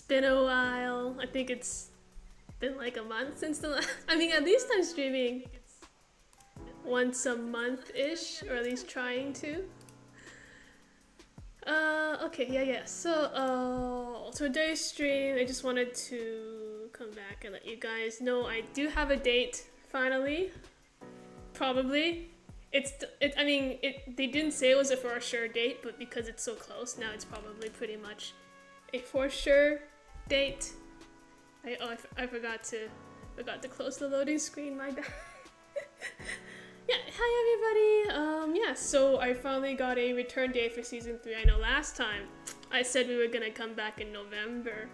been a while. I think it's been like a month since the last. I mean, at least I'm streaming once a month-ish, or at least trying to. Okay, yeah. So, today's stream, I just wanted to come back and let you guys know I do have a date, finally. Probably. I mean, they didn't say it was a for sure date, but because it's so close, now it's probably pretty much a for sure date. I forgot to close the loading screen, my bad. Yeah, hi everybody. Yeah, so I finally got a return date for season 3. I know last time I said we were gonna come back in November,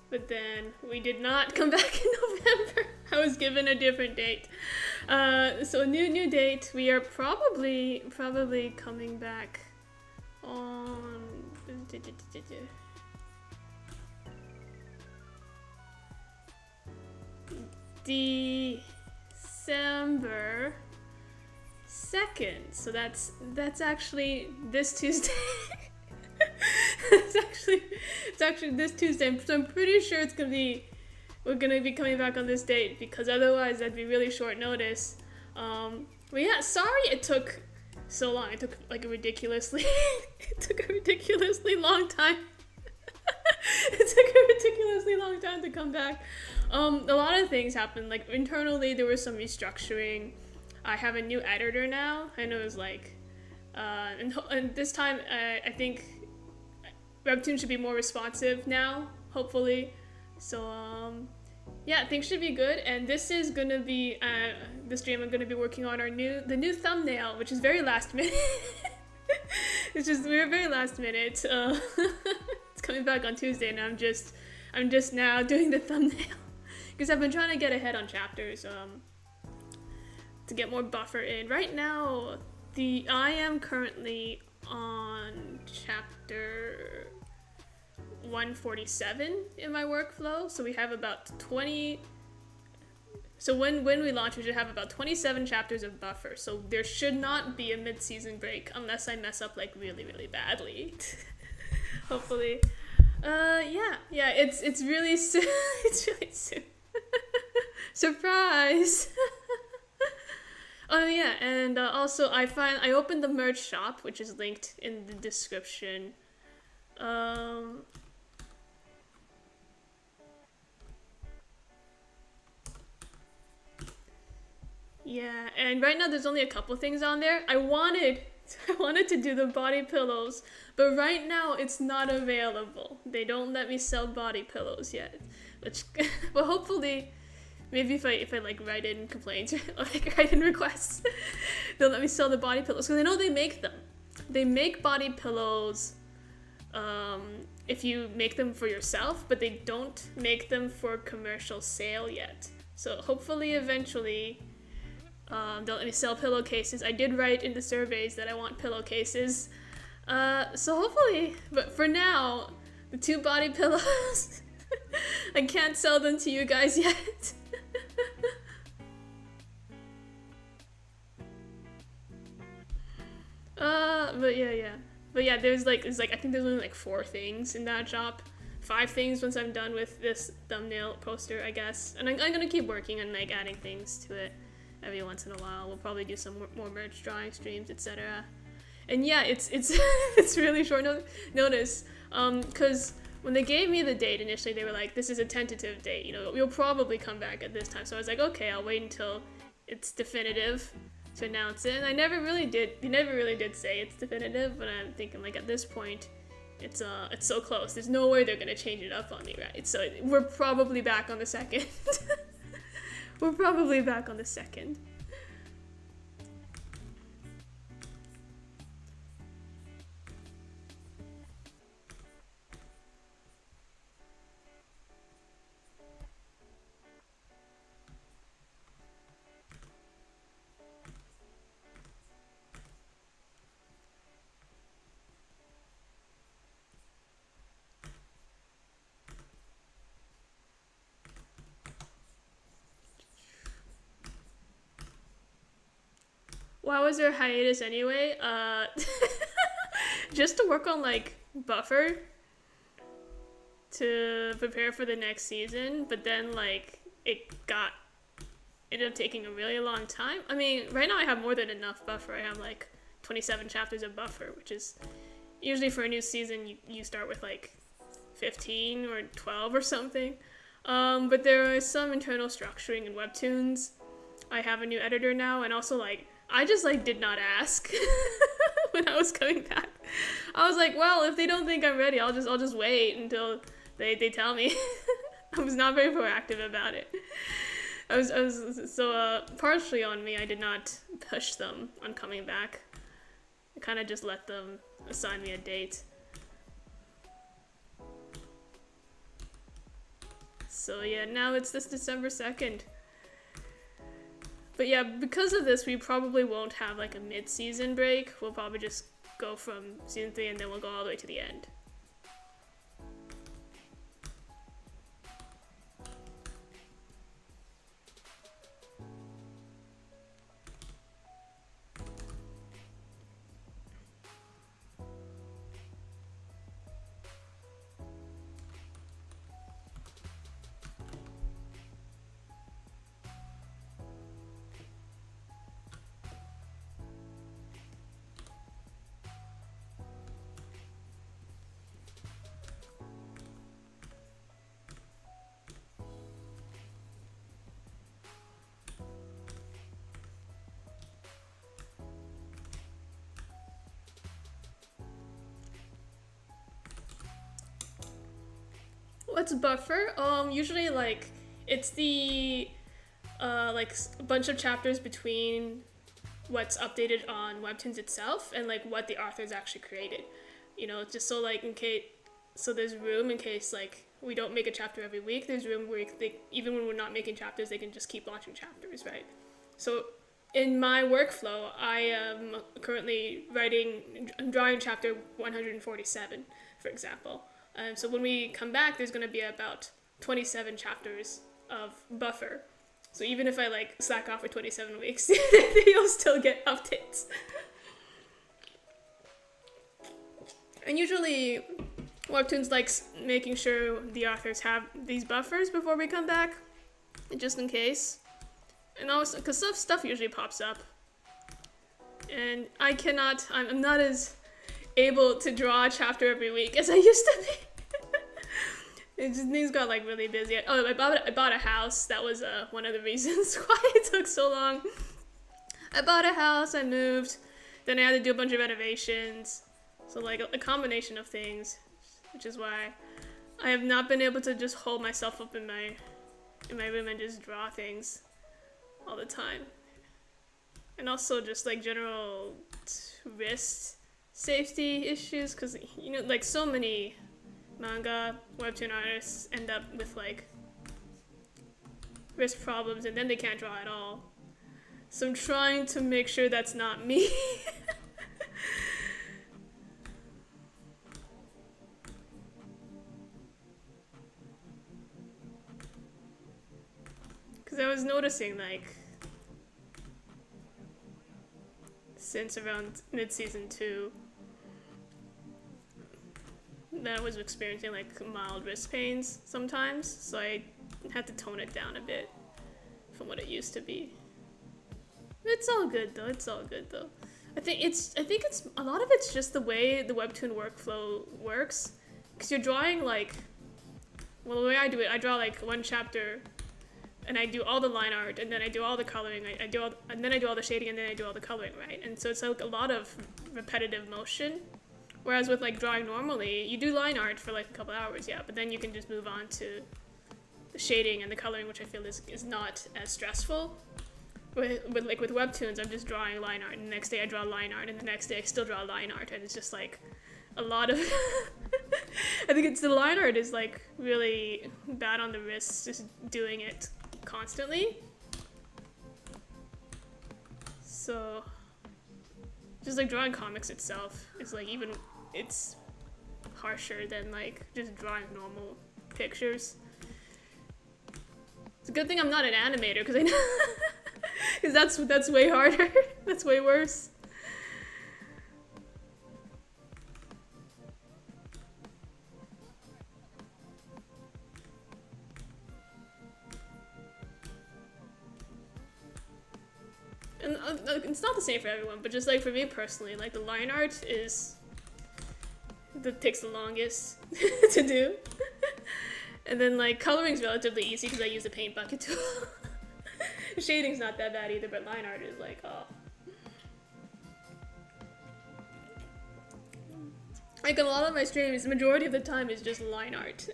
but then we did not come back in November. I was given a different date. So new date. We are probably coming back on December 2nd. So that's actually this Tuesday. It's actually this Tuesday. So I'm pretty sure we're gonna be coming back on this date, because otherwise that'd be really short notice. But yeah, sorry it took so long. It took like a ridiculously long time. It took a ridiculously long time to come back. A lot of things happened. Like internally, there was some restructuring. I have a new editor now. I know it's like, and this time I think Webtoon should be more responsive now, hopefully. So yeah, things should be good. And this is gonna be the stream I'm gonna be working on the new thumbnail, which is very last minute. We're very last minute. It's coming back on Tuesday, and I'm just now doing the thumbnail because I've been trying to get ahead on chapters to get more buffer in. Right now, I am currently on chapter 147 in my workflow, so we have about 20. So when we launch, we should have about 27 chapters of buffer. So there should not be a mid-season break unless I mess up like really, really badly. Hopefully. Yeah. It's really soon. It's really soon. Surprise. Oh yeah, and also I opened the merch shop, which is linked in the description. Yeah, and right now there's only a couple things on there. I wanted to do the body pillows, but right now it's not available. They don't let me sell body pillows yet. But hopefully, maybe if I like write in complaints or like write in requests, they'll let me sell the body pillows, because I know they make them. They make body pillows if you make them for yourself, but they don't make them for commercial sale yet. So hopefully eventually they'll let me sell pillowcases. I did write in the surveys that I want pillowcases. So hopefully, but for now, the 2 body pillows, I can't sell them to you guys yet. But yeah, there's like I think there's only like 4 things in that shop. 5 things once I'm done with this thumbnail poster, I guess. And I'm gonna keep working on like adding things to it every once in a while. We'll probably do some more merch drawing streams, etc. And yeah, it's it's really short notice. Because when they gave me the date initially, they were like, "This is a tentative date. You know, you'll probably come back at this time." So I was like, "Okay, I'll wait until it's definitive to announce it." And they never really did say it's definitive. But I'm thinking like at this point, it's so close. There's no way they're gonna change it up on me, right? So we're probably back on the 2nd. We're probably back on the 2nd. Why was there a hiatus anyway? Just to work on like buffer. to prepare for the next season, but then like ended up taking a really long time. I mean, right now I have more than enough buffer. I have like 27 chapters of buffer, which is usually for a new season you start with like 15 or 12 or something. But there is some internal structuring in webtoons. I have a new editor now, and also like I just like did not ask when I was coming back. I was like, well, if they don't think I'm ready, I'll just wait until they tell me. I was not very proactive about it. I was partially on me. I did not push them on coming back. I kind of just let them assign me a date. So yeah, now it's this December 2nd. But yeah, because of this, we probably won't have like a mid-season break. We'll probably just go from season 3 and then we'll go all the way to the end. What's buffer? Usually like it's the like a bunch of chapters between what's updated on Webtoons itself and like what the authors actually created. You know, just so like so there's room in case like we don't make a chapter every week. There's room where even when we're not making chapters, they can just keep launching chapters, right? So in my workflow, I am currently drawing chapter 147, for example. So when we come back, there's going to be about 27 chapters of buffer. So even if I like slack off for 27 weeks, you'll still get updates. And usually Webtoons likes making sure the authors have these buffers before we come back, just in case. And also, because stuff usually pops up. And I'm not as able to draw a chapter every week as I used to be. Things got like really busy. Oh, I bought a house. That was one of the reasons why it took so long. I bought a house, I moved, then I had to do a bunch of renovations. So like a combination of things, which is why I have not been able to just hold myself up in my room and just draw things all the time. And also just like general wrist safety issues, because you know, like so many manga webtoon artists end up with like wrist problems and then they can't draw at all. So I'm trying to make sure that's not me. Because I was noticing like since around mid-season 2 that I was experiencing like mild wrist pains sometimes, so I had to tone it down a bit from what it used to be. It's all good though. I think it's a lot of it's just the way the webtoon workflow works, because you're drawing like, well, the way I do it, I draw like one chapter and I do all the line art and then I do all the coloring, and then I do all the shading and then I do all the coloring, right? And so it's like a lot of repetitive motion. Whereas with like drawing normally, you do line art for like a couple hours, yeah, but then you can just move on to the shading and the coloring, which I feel is not as stressful. With webtoons, I'm just drawing line art, and the next day I draw line art, and the next day I still draw line art, and it's just like a lot of I think the line art is like really bad on the wrists, just doing it constantly. So just like drawing comics itself is like it's harsher than like just drawing normal pictures. It's a good thing I'm not an animator, because I know because that's way harder. That's way worse. and it's not the same for everyone, but just like for me personally, like the line art is that takes the longest to do. And then like coloring's relatively easy because I use a paint bucket tool. Shading's not that bad either, but line art is like, oh. Like a lot of my streams, the majority of the time is just line art.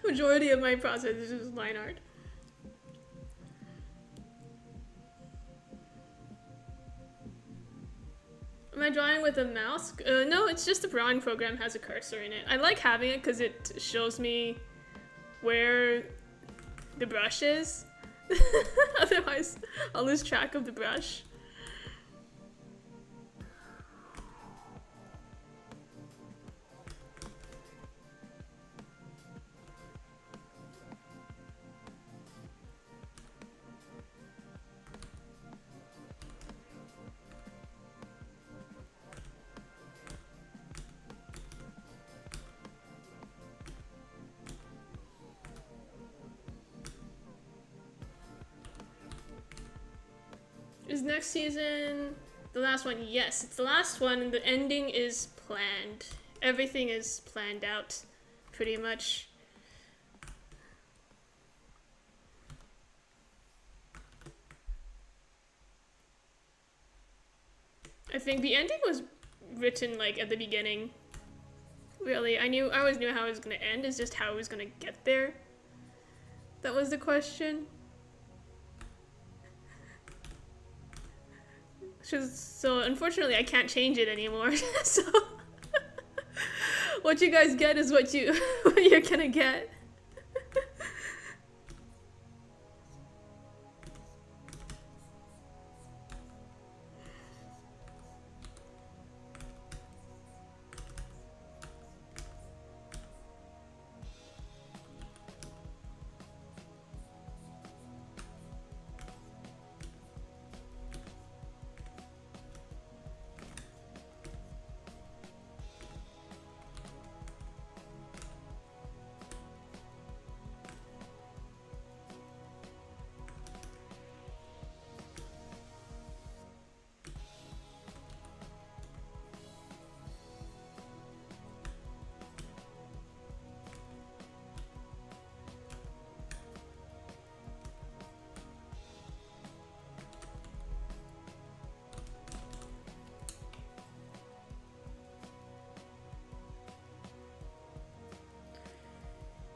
Majority of my process is just line art. Am I drawing with a mouse? No, it's just the drawing program has a cursor in it. I like having it because it shows me where the brush is. Otherwise, I'll lose track of the brush. Is next season the last one? Yes, it's the last one, and the ending is planned. Everything is planned out, pretty much. I think the ending was written like at the beginning. Really, I always knew how it was gonna end. It's just how it was gonna get there. That was the question. So unfortunately I can't change it anymore. So what you guys get is what you're gonna get.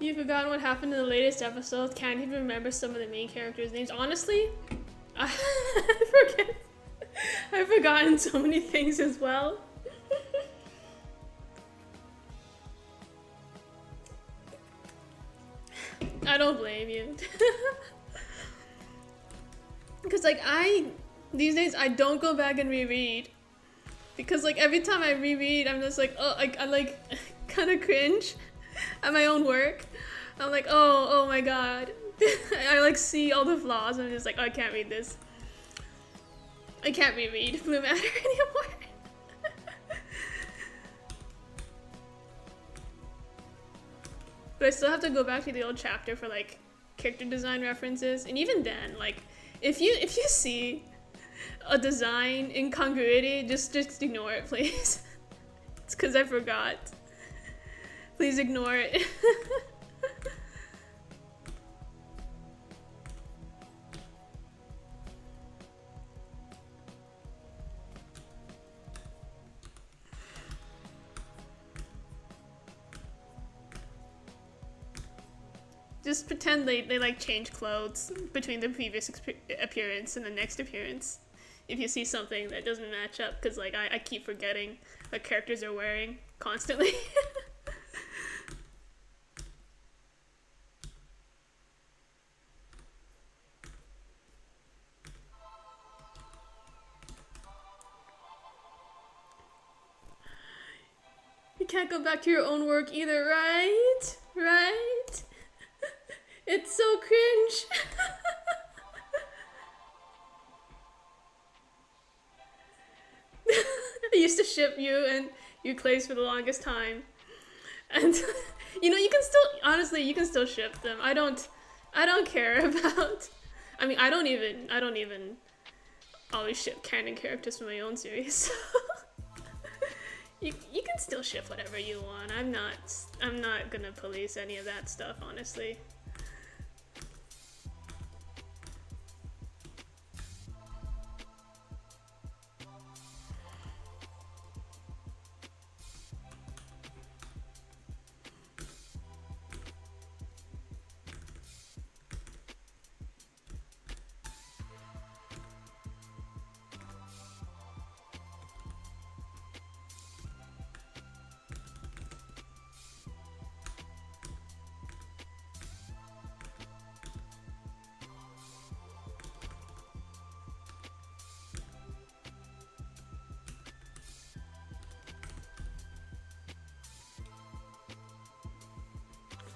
You've forgotten what happened in the latest episode. Can't even remember some of the main characters' names. Honestly, I've forgotten so many things as well. I don't blame you. Because like these days I don't go back and reread. Because like every time I reread, I'm just like, oh, I like kind of cringe at my own work. I'm like, oh my god. I like see all the flaws and I'm just like, oh, I can't read this. I can't reread Blue Matter anymore. But I still have to go back to the old chapter for like character design references. And even then, like if you see a design incongruity, just ignore it, please. It's because I forgot. Please ignore it. Just pretend they like change clothes between the previous appearance and the next appearance. If you see something that doesn't match up, because like I keep forgetting what characters are wearing constantly. You can't go back to your own work either, right? Right? It's so cringe. I used to ship you and your clays for the longest time. And you know, you can still, honestly, you can still ship them. I don't care about, I mean, I don't even always ship canon characters from my own series. You can still ship whatever you want. I'm not gonna police any of that stuff, honestly.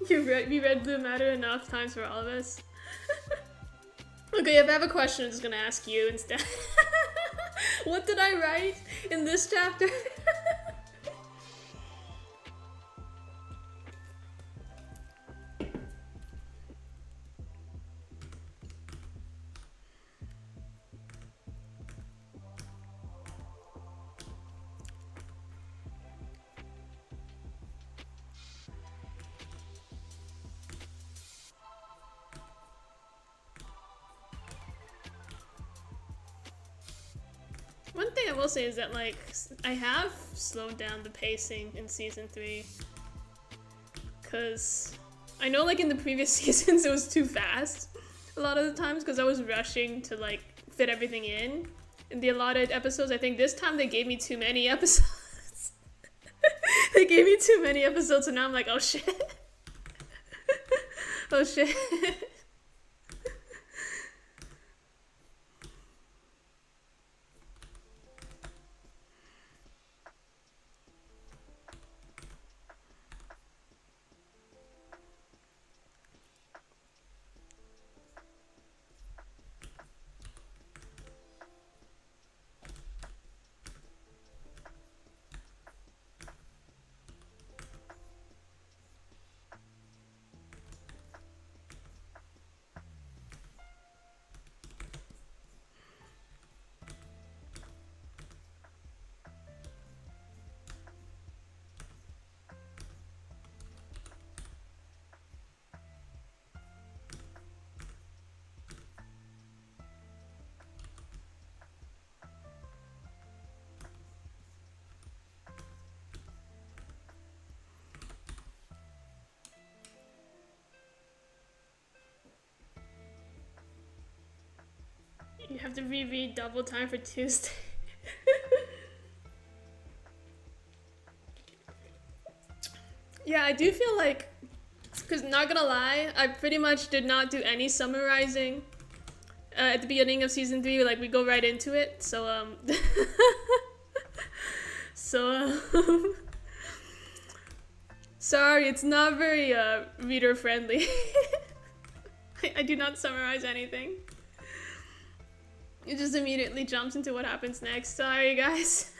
We read Blue Matter enough times for all of us. Okay, if I have a question, I'm just gonna ask you instead. What did I write in this chapter? One thing I will say is that, like, I have slowed down the pacing in season 3. Because I know, like, in the previous seasons it was too fast a lot of the times because I was rushing to, like, fit everything in the allotted episodes. I think this time they gave me too many episodes. They gave me too many episodes, and now I'm like, oh shit. Oh shit. You have to reread double time for Tuesday. Yeah, I do feel like, because not gonna lie, I pretty much did not do any summarizing at the beginning of season 3. Like, we go right into it. So, sorry, it's not very reader friendly. I do not summarize anything. It just immediately jumps into what happens next. Sorry, guys.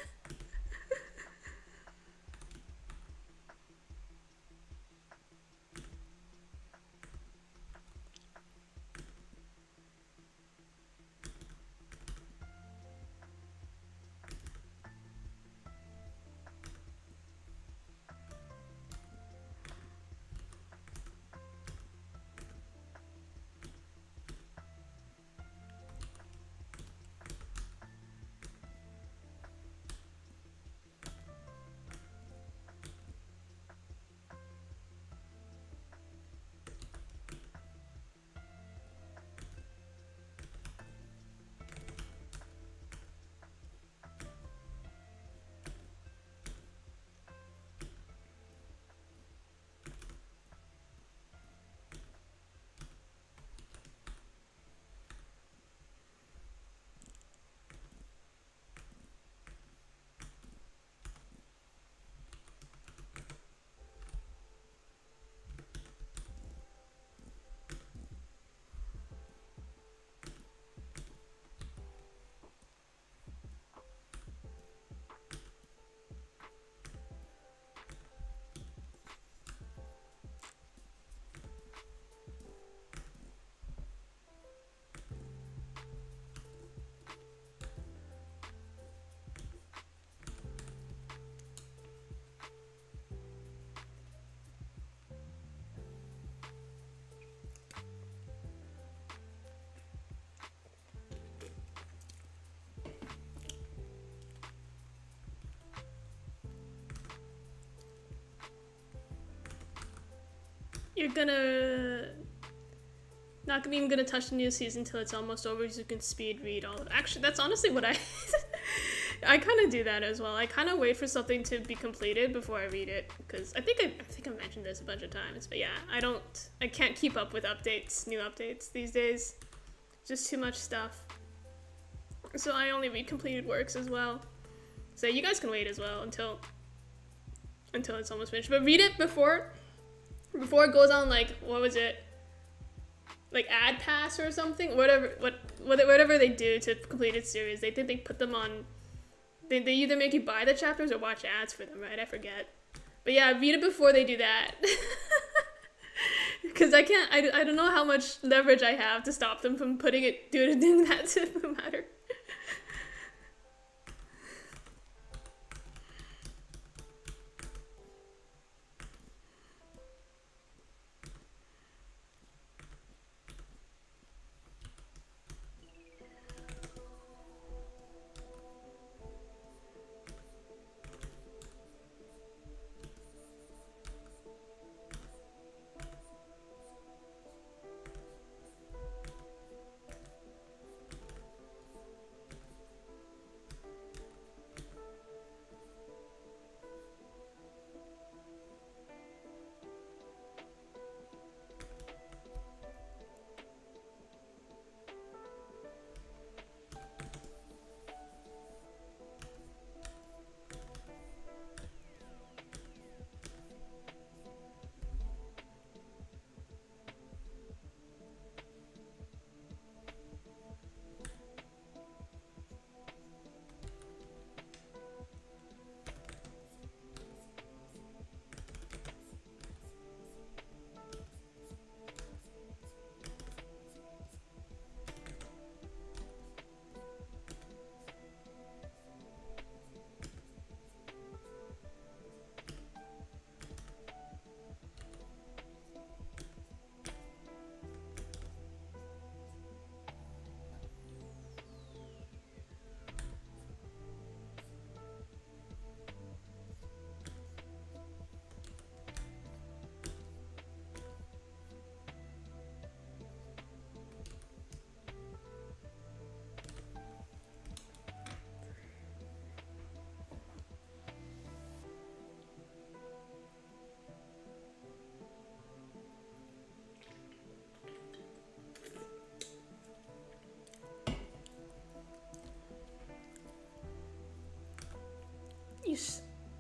you're gonna not even gonna touch the new season until it's almost over, so you can speed read all of it. Actually, that's honestly what I I kind of do that as well. I kind of wait for something to be completed before I read it, because I think I mentioned this a bunch of times, but yeah, I can't keep up with new updates these days. Just too much stuff. So I only read completed works as well. So you guys can wait as well until it's almost finished. But read it before it goes on, like, what was it? Like ad pass or something? Whatever they do to completed series, they think they put them on, they either make you buy the chapters or watch ads for them, right? I forget. But yeah, read it before they do that. Because I don't know how much leverage I have to stop them from doing that to the matter.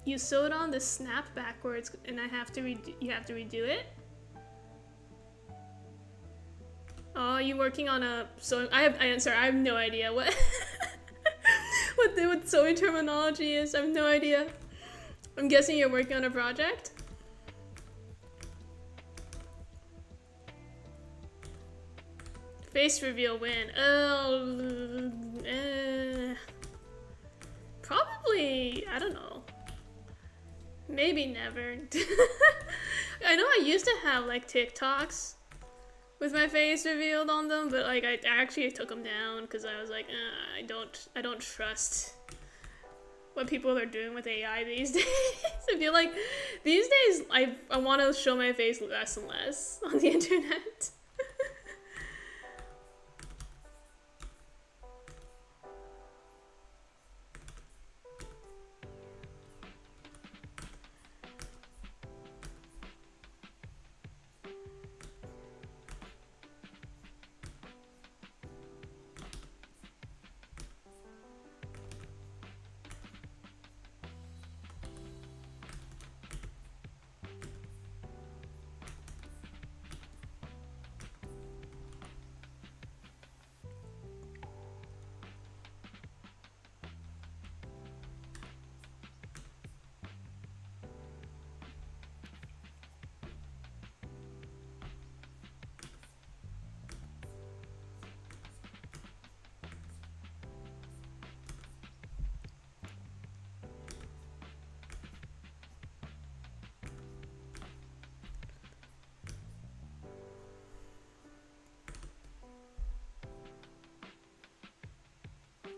You sewed on the snap backwards, and you have to redo it. Oh, you working on a sewing? I have no idea what what sewing terminology is. I have no idea. I'm guessing you're working on a project. Face reveal win. Oh, probably, I don't know. Maybe never. I know I used to have like TikToks with my face revealed on them, but like I actually took them down because I was like, I don't trust what people are doing with AI these days. I feel like these days I want to show my face less and less on the internet.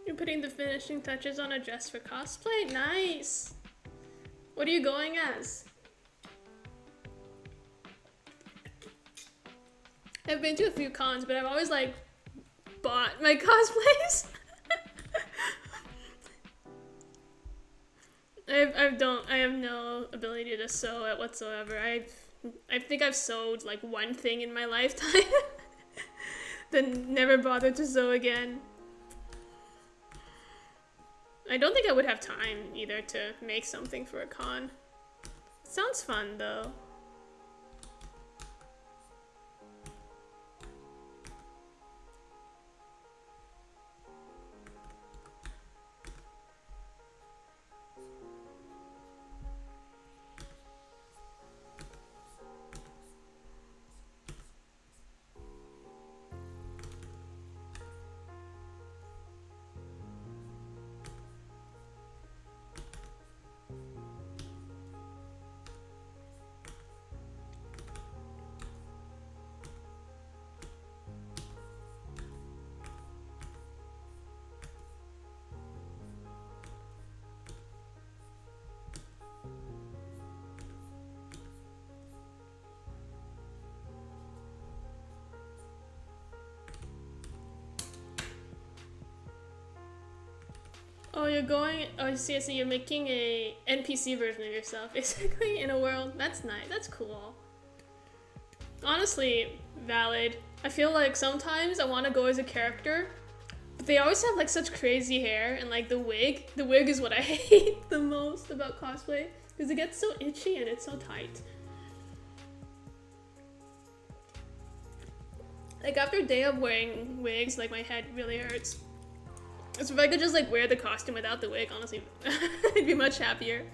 You're putting the finishing touches on a dress for cosplay? Nice! What are you going as? I've been to a few cons, but I've always like bought my cosplays. I have no ability to sew it whatsoever. I think I've sewed like one thing in my lifetime, then never bothered to sew again. I don't think I would have time either to make something for a con. Sounds fun though. Oh, you're going. Oh, I see. So you're making a NPC version of yourself, basically, in a world. That's nice. That's cool. Honestly, valid. I feel like sometimes I want to go as a character, but they always have like such crazy hair and like the wig. The wig is what I hate the most about cosplay because it gets so itchy and it's so tight. Like after a day of wearing wigs, like my head really hurts. So if I could just like wear the costume without the wig, honestly, I'd be much happier.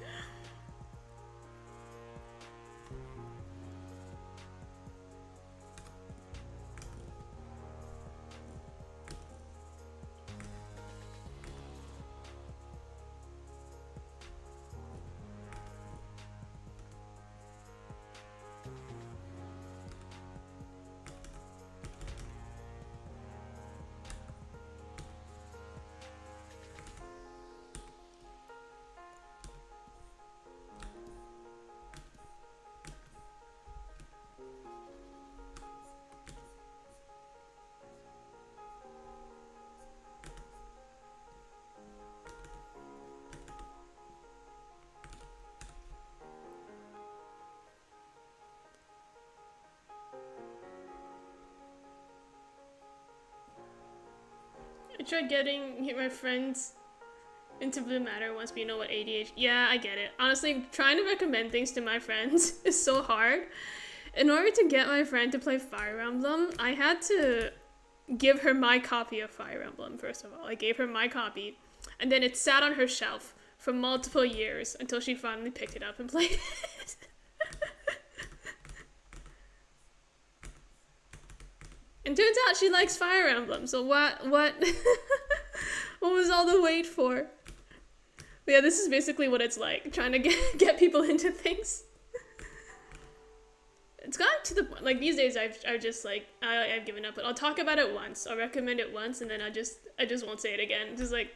I tried getting my friends into Blue Matter once, but you know what, ADHD. Yeah, I get it. Honestly, trying to recommend things to my friends is so hard. In order to get my friend to play Fire Emblem, I had to give her my copy of Fire Emblem, first of all. I gave her my copy, and then it sat on her shelf for multiple years until she finally picked it up and played it. And turns out she likes Fire Emblem, so what what was all the wait for? But yeah, this is basically what it's like, trying to get people into things. It's gotten to the point, like these days I've just like, I've given up, but I'll talk about it once, I'll recommend it once, and then I just won't say it again. Just like,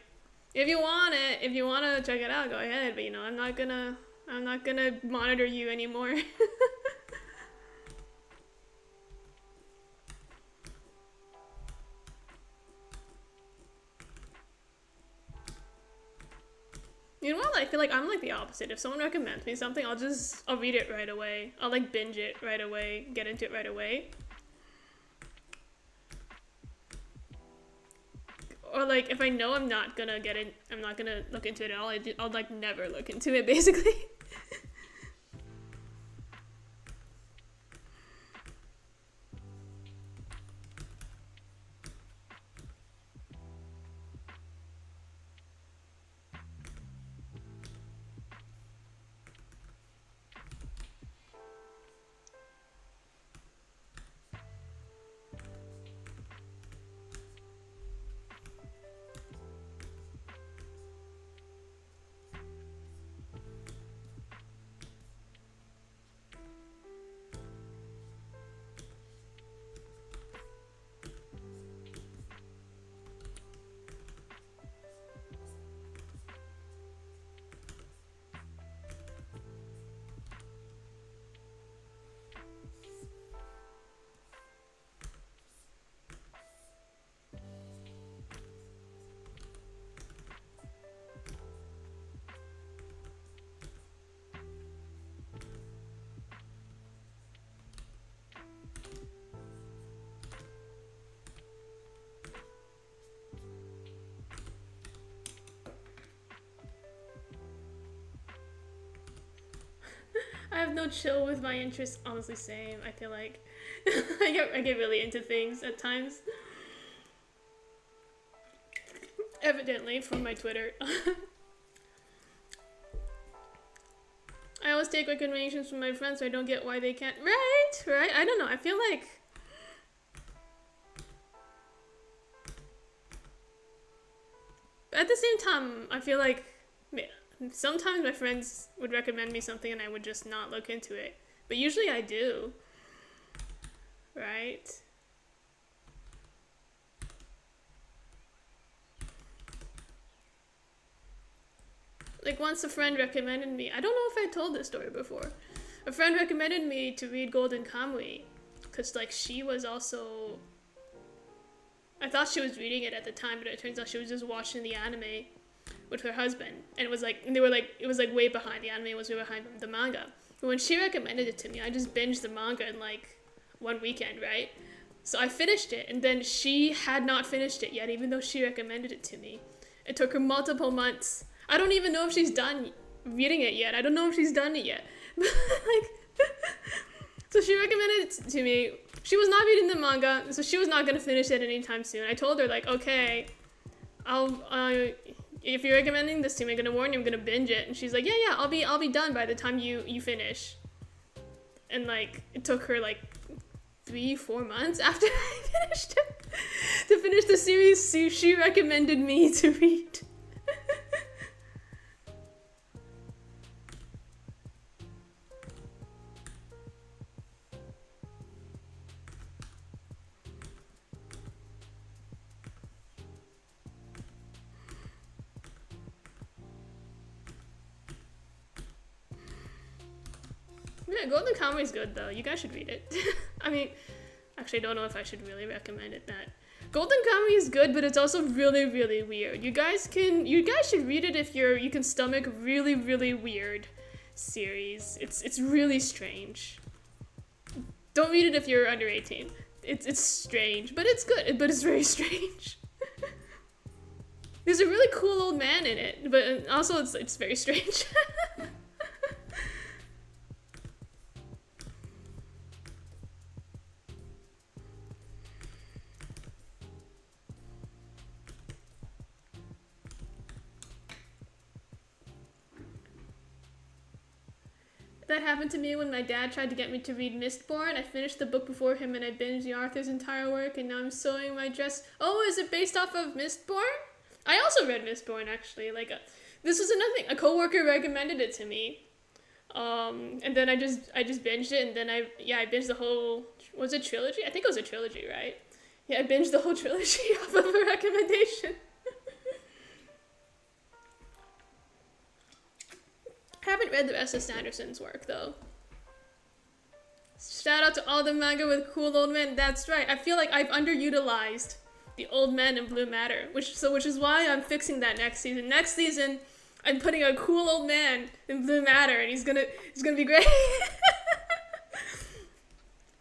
if you want to check it out, go ahead, but you know, I'm not gonna monitor you anymore. You know what? I feel like I'm like the opposite. If someone recommends me something, I'll read it right away. I'll like binge it right away, get into it right away. Or like if I know I'm not gonna look into it at all, I'll like never look into it basically. so chill with my interests. Honestly, same. I feel like I get really into things at times. Evidently from my Twitter. I always take recommendations from my friends, so I don't get why they can't. Right? I don't know. I feel like at the same time, I feel like sometimes my friends would recommend me something and I would just not look into it. But usually I do. Right? Like once a friend recommended me, I don't know if I told this story before. A friend recommended me to read Golden Kamuy because like she was also, I thought she was reading it at the time, but it turns out she was just watching the anime with her husband, and it was like, and they were like, it was like way behind, the anime was way behind the manga. But when she recommended it to me, I just binged the manga in like one weekend, right? So I finished it, and then she had not finished it yet, even though she recommended it to me. It took her multiple months. I don't even know if she's done reading it yet. I don't know if she's done it yet. Like, so she recommended it to me. She was not reading the manga, so she was not gonna finish it anytime soon. I told her like, okay, I'll if you're recommending this to me, I'm gonna warn you, I'm gonna binge it. And she's like, yeah, I'll be done by the time you finish. And like, it took her like 3-4 months after I finished it to finish the series she recommended me to read. Yeah, Golden Kamuy is good though. You guys should read it. I mean, actually, I don't know if I should really recommend it. That Golden Kamuy is good, but it's also really, really weird. You guys should read it if you can stomach really, really weird series. It's really strange. Don't read it if you're under 18. It's strange, but it's good. But it's very strange. There's a really cool old man in it, but also it's very strange. That happened to me when my dad tried to get me to read Mistborn. I finished the book before him and I binged the author's entire work, and now I'm sewing my dress. Oh, is it based off of Mistborn? I also read Mistborn, actually. Like, this was another thing. A coworker recommended it to me. And then I just binged it, and then I binged the whole, was it trilogy? I think it was a trilogy, right? Yeah, I binged the whole trilogy off of a recommendation. I haven't read the rest of Sanderson's work, though. Shout out to all the manga with cool old men. That's right. I feel like I've underutilized the old men in Blue Matter, which is why I'm fixing that next season. Next season, I'm putting a cool old man in Blue Matter, and he's gonna be great.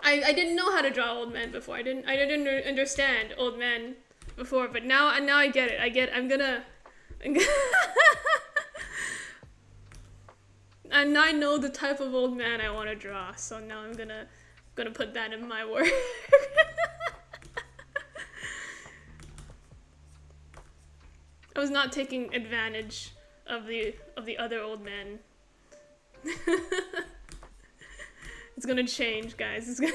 I didn't know how to draw old men before. I didn't understand old men before, but now I get it. I'm gonna and I know the type of old man I want to draw, so now I'm gonna put that in my work. I was not taking advantage of the other old men. It's gonna change, guys. It's gonna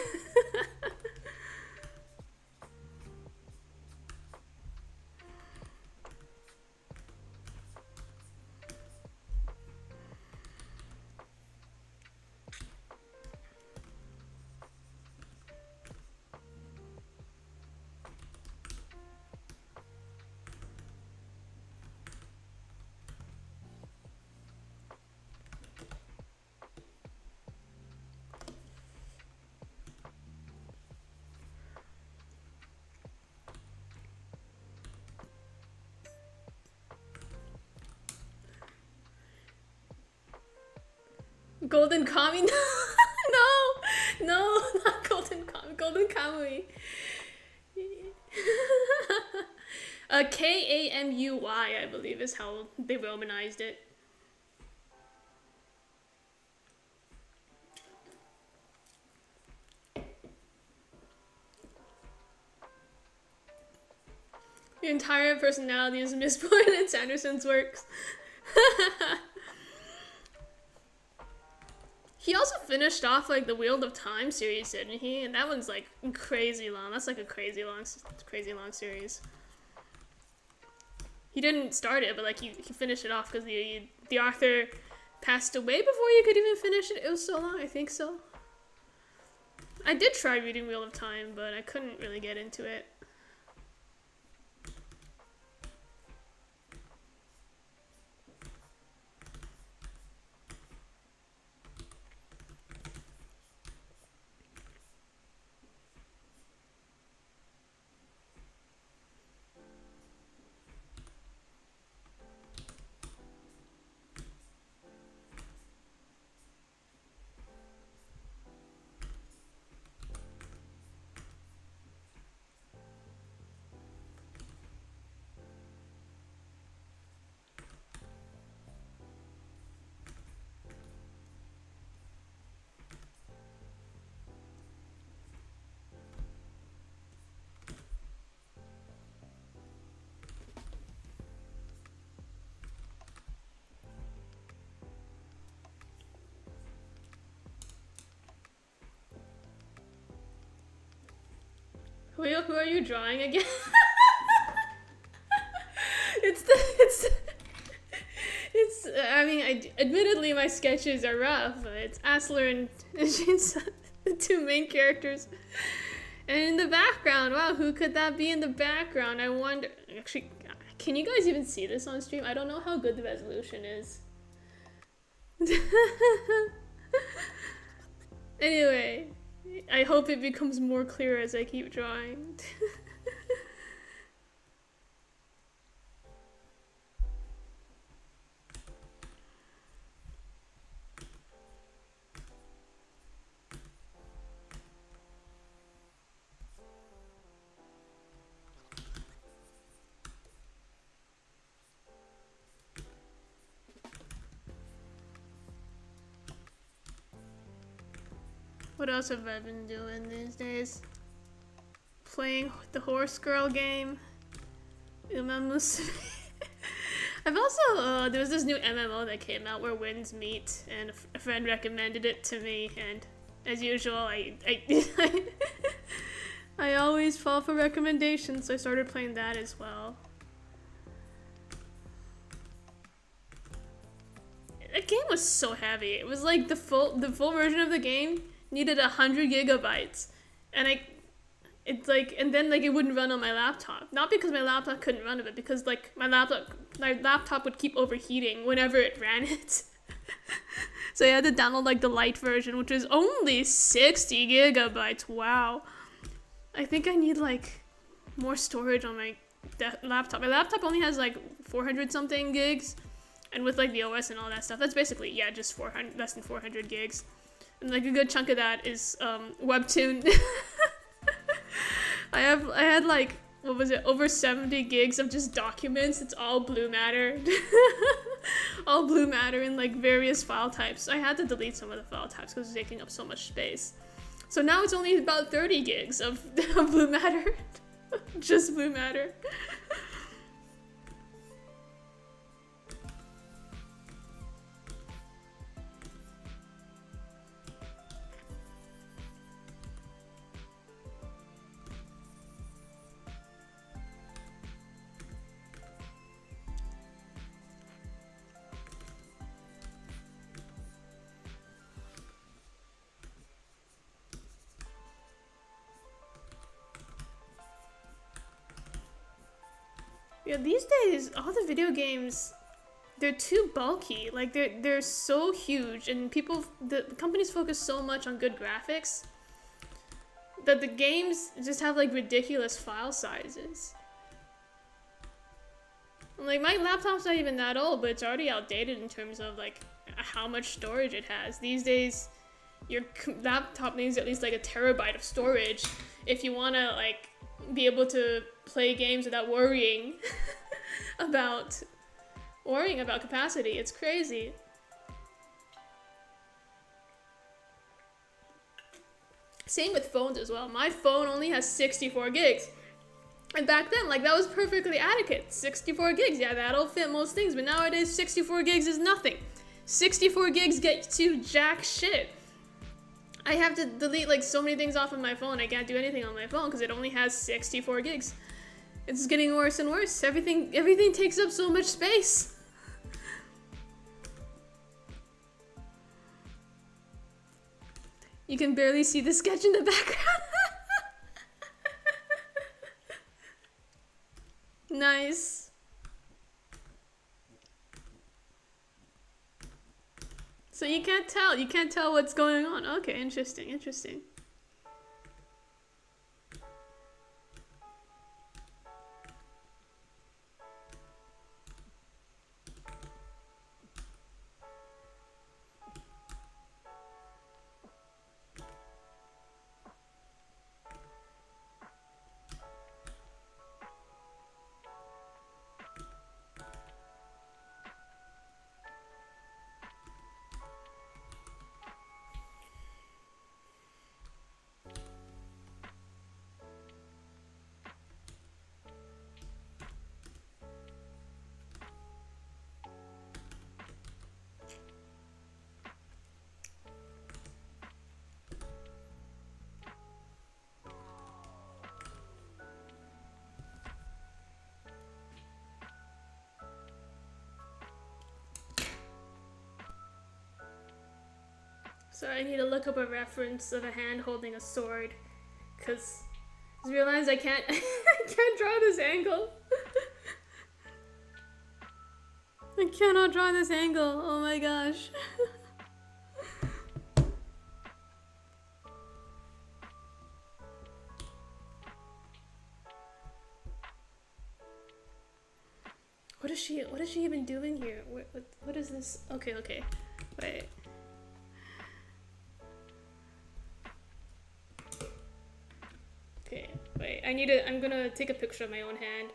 Golden Kami? No, not Golden Kami. Golden Kamuy. Kamuy, I believe, is how they Romanized it. Your entire personality is Miss Boylan Sanderson's works. He also finished off like the Wheel of Time series, didn't he? And that one's like crazy long. That's like a crazy long series. He didn't start it, but like he finished it off because the author passed away before you could even finish it. It was so long, I think so. I did try reading Wheel of Time, but I couldn't really get into it. Who are you drawing again? I mean, admittedly my sketches are rough, but it's Asler and Shinsa, the two main characters. And in the background, wow, who could that be in the background? I wonder, actually, can you guys even see this on stream? I don't know how good the resolution is. Anyway, I hope it becomes more clear as I keep drawing. What else have I been doing these days? Playing the horse girl game. Uma Musume. I've also, there was this new MMO that came out where winds meet, and a friend recommended it to me, and as usual, I always fall for recommendations, so I started playing that as well. That game was so heavy. It was like the full version of the game needed 100 gigabytes, and then it wouldn't run on my laptop. Not because my laptop couldn't run it, but because like my laptop would keep overheating whenever it ran it. So I had to download like the light version, which was only 60 gigabytes. Wow. I think I need like more storage on my laptop. My laptop only has like 400 something gigs, and with like the OS and all that stuff, that's basically, yeah, just 400, less than 400 gigs. And like a good chunk of that is Webtoon. I had like, what was it, over 70 gigs of just documents. It's all blue matter. All blue matter in like various file types. I had to delete some of the file types because it was taking up so much space. So now it's only about 30 gigs of blue matter. Just blue matter. Yeah, these days, all the video games, they're too bulky. Like, they're so huge, and the companies focus so much on good graphics that the games just have, like, ridiculous file sizes. Like, my laptop's not even that old, but it's already outdated in terms of, like, how much storage it has. These days, your laptop needs at least, like, a terabyte of storage if you want to, like, be able to play games without worrying about capacity. It's crazy. Same with phones as well. My phone only has 64 gigs. And back then, like, that was perfectly adequate. 64 gigs, yeah, that'll fit most things. But nowadays, 64 gigs is nothing. 64 gigs gets you jack shit. I have to delete like so many things off of my phone. I can't do anything on my phone because it only has 64 gigs. It's getting worse and worse. Everything takes up so much space. You can barely see the sketch in the background. Nice. So you can't tell what's going on. Okay, interesting. So I need to look up a reference of a hand holding a sword, cause I realized I can't I can't draw this angle. I cannot draw this angle. Oh my gosh. What is she even doing here? What is this? Okay. Wait. Okay, wait. I'm gonna take a picture of my own hand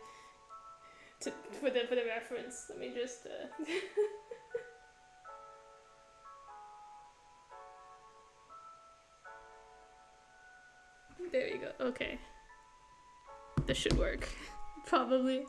for the reference. Let me just There you go. Okay. This should work. Probably.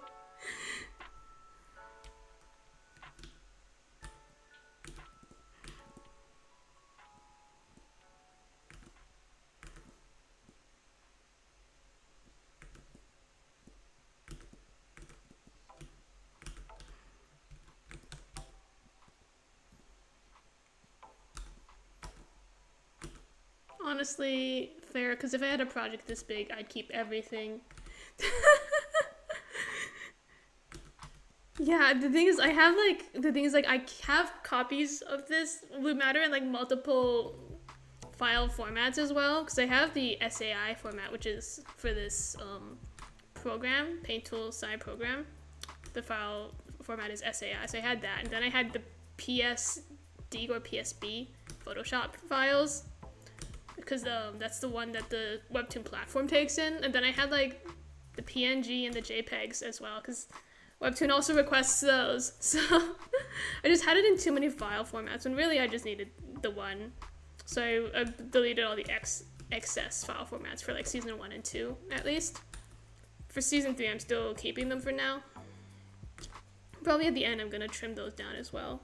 Honestly, fair, because if I had a project this big, I'd keep everything. Yeah, the thing is, I have copies of this Blue Matter in like multiple file formats as well, because I have the SAI format, which is for this program, Paint Tool Side program. The file format is SAI, so I had that, and then I had the PSD or PSB Photoshop files, because that's the one that the Webtoon platform takes in, and then I had like the PNG and the JPEGs as well, because Webtoon also requests those, so I just had it in too many file formats, when really I just needed the one, so I deleted all the excess file formats for like season 1 and 2, at least. For season 3, I'm still keeping them for now. Probably at the end, I'm gonna trim those down as well.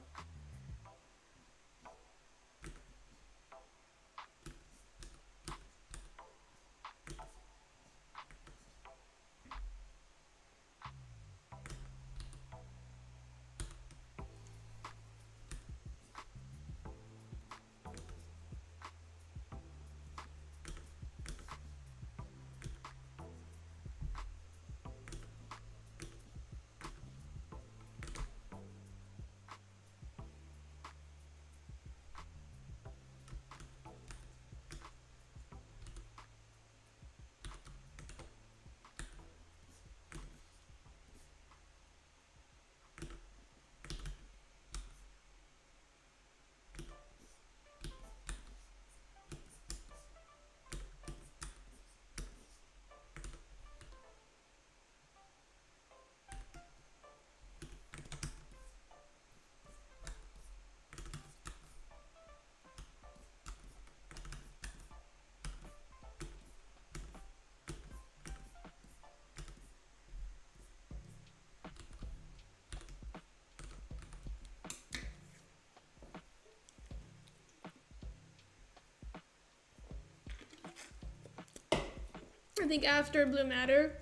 I think after Blue Matter,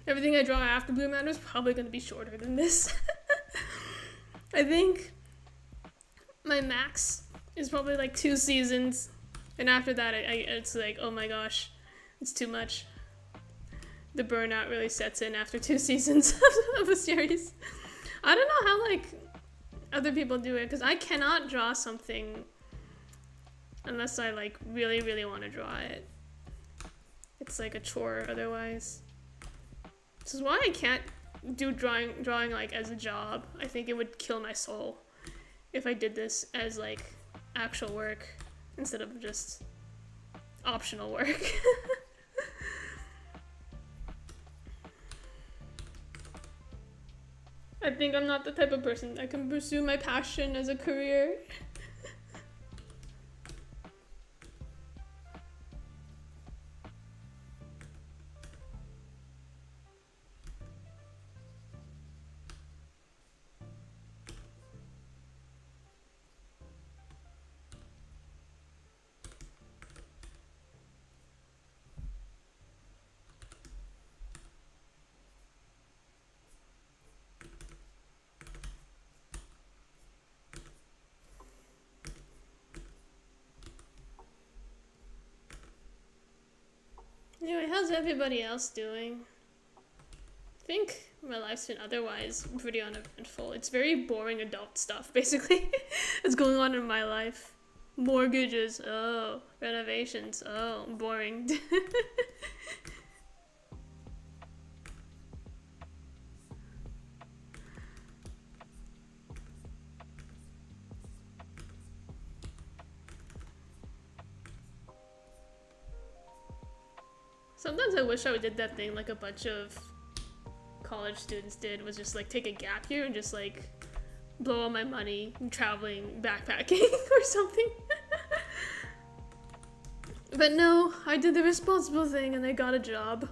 everything I draw after Blue Matter is probably going to be shorter than this. I think my max is probably like 2 seasons, and after that it's like, oh my gosh, it's too much. The burnout really sets in after 2 seasons of a series. I don't know how like other people do it, because I cannot draw something unless I like really, really want to draw it. It's like a chore otherwise. This is why I can't do drawing like as a job. I think it would kill my soul if I did this as like actual work instead of just optional work. I think I'm not the type of person that can pursue my passion as a career. Anyway, how's everybody else doing? I think my life's been otherwise pretty uneventful. It's very boring adult stuff, basically, that's going on in my life. Mortgages, oh. Renovations, oh. Boring. Sometimes I wish I did that thing like a bunch of college students did, was just like take a gap year and just like blow all my money traveling, backpacking or something. But no, I did the responsible thing and I got a job.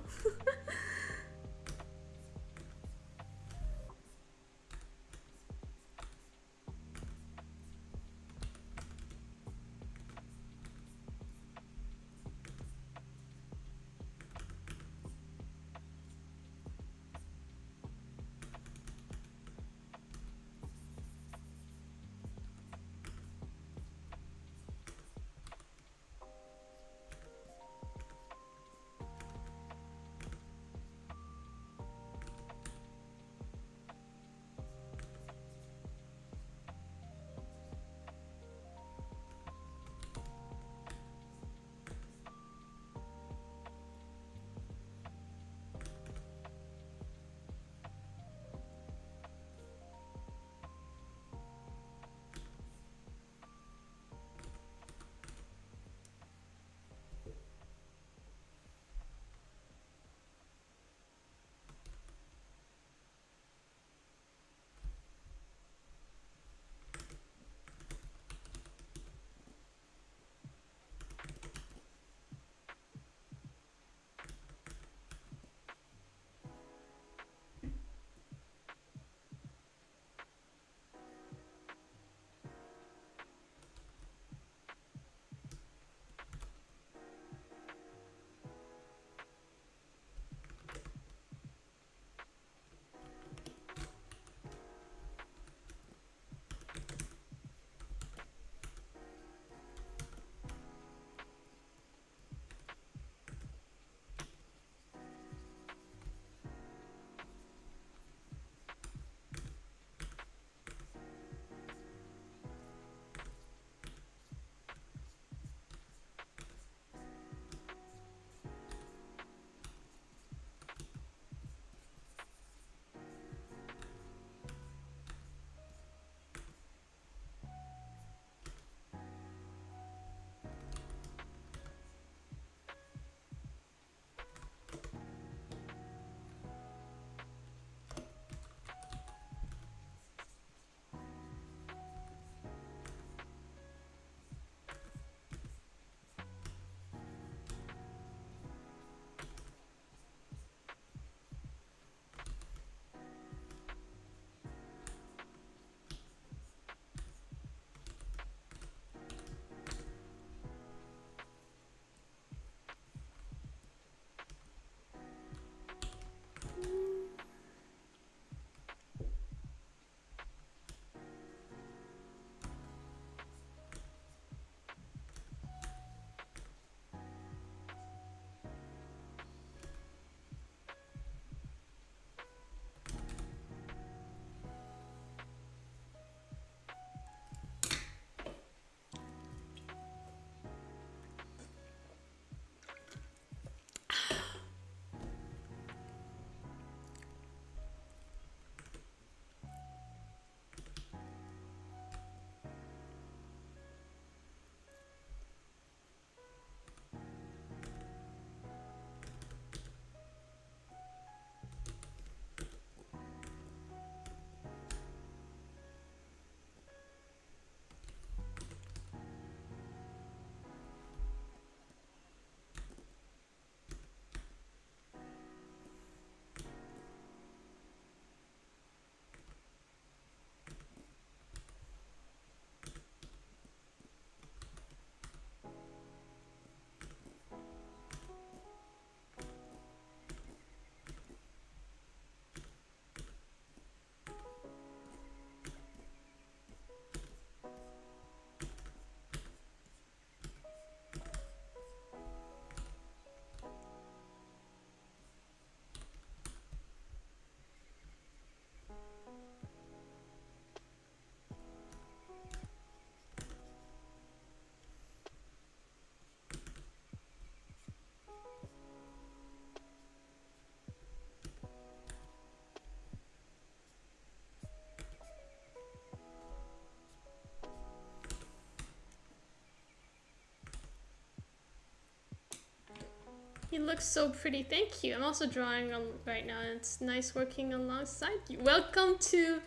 You look so pretty. Thank you. I'm also drawing right now, and it's nice working alongside you. Welcome to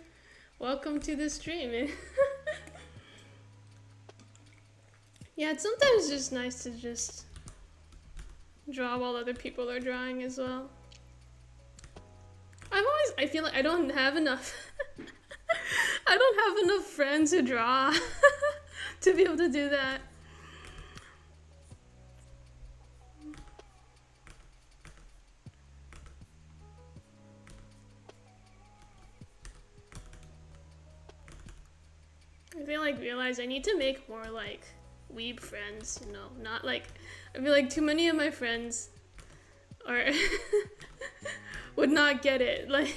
the stream. Yeah, it's sometimes just nice to just draw while other people are drawing as well. I feel like I don't have enough. I don't have enough friends who draw to be able to do that. I feel like realize I need to make more like weeb friends, you know, not like I feel like too many of my friends are would not get it. Like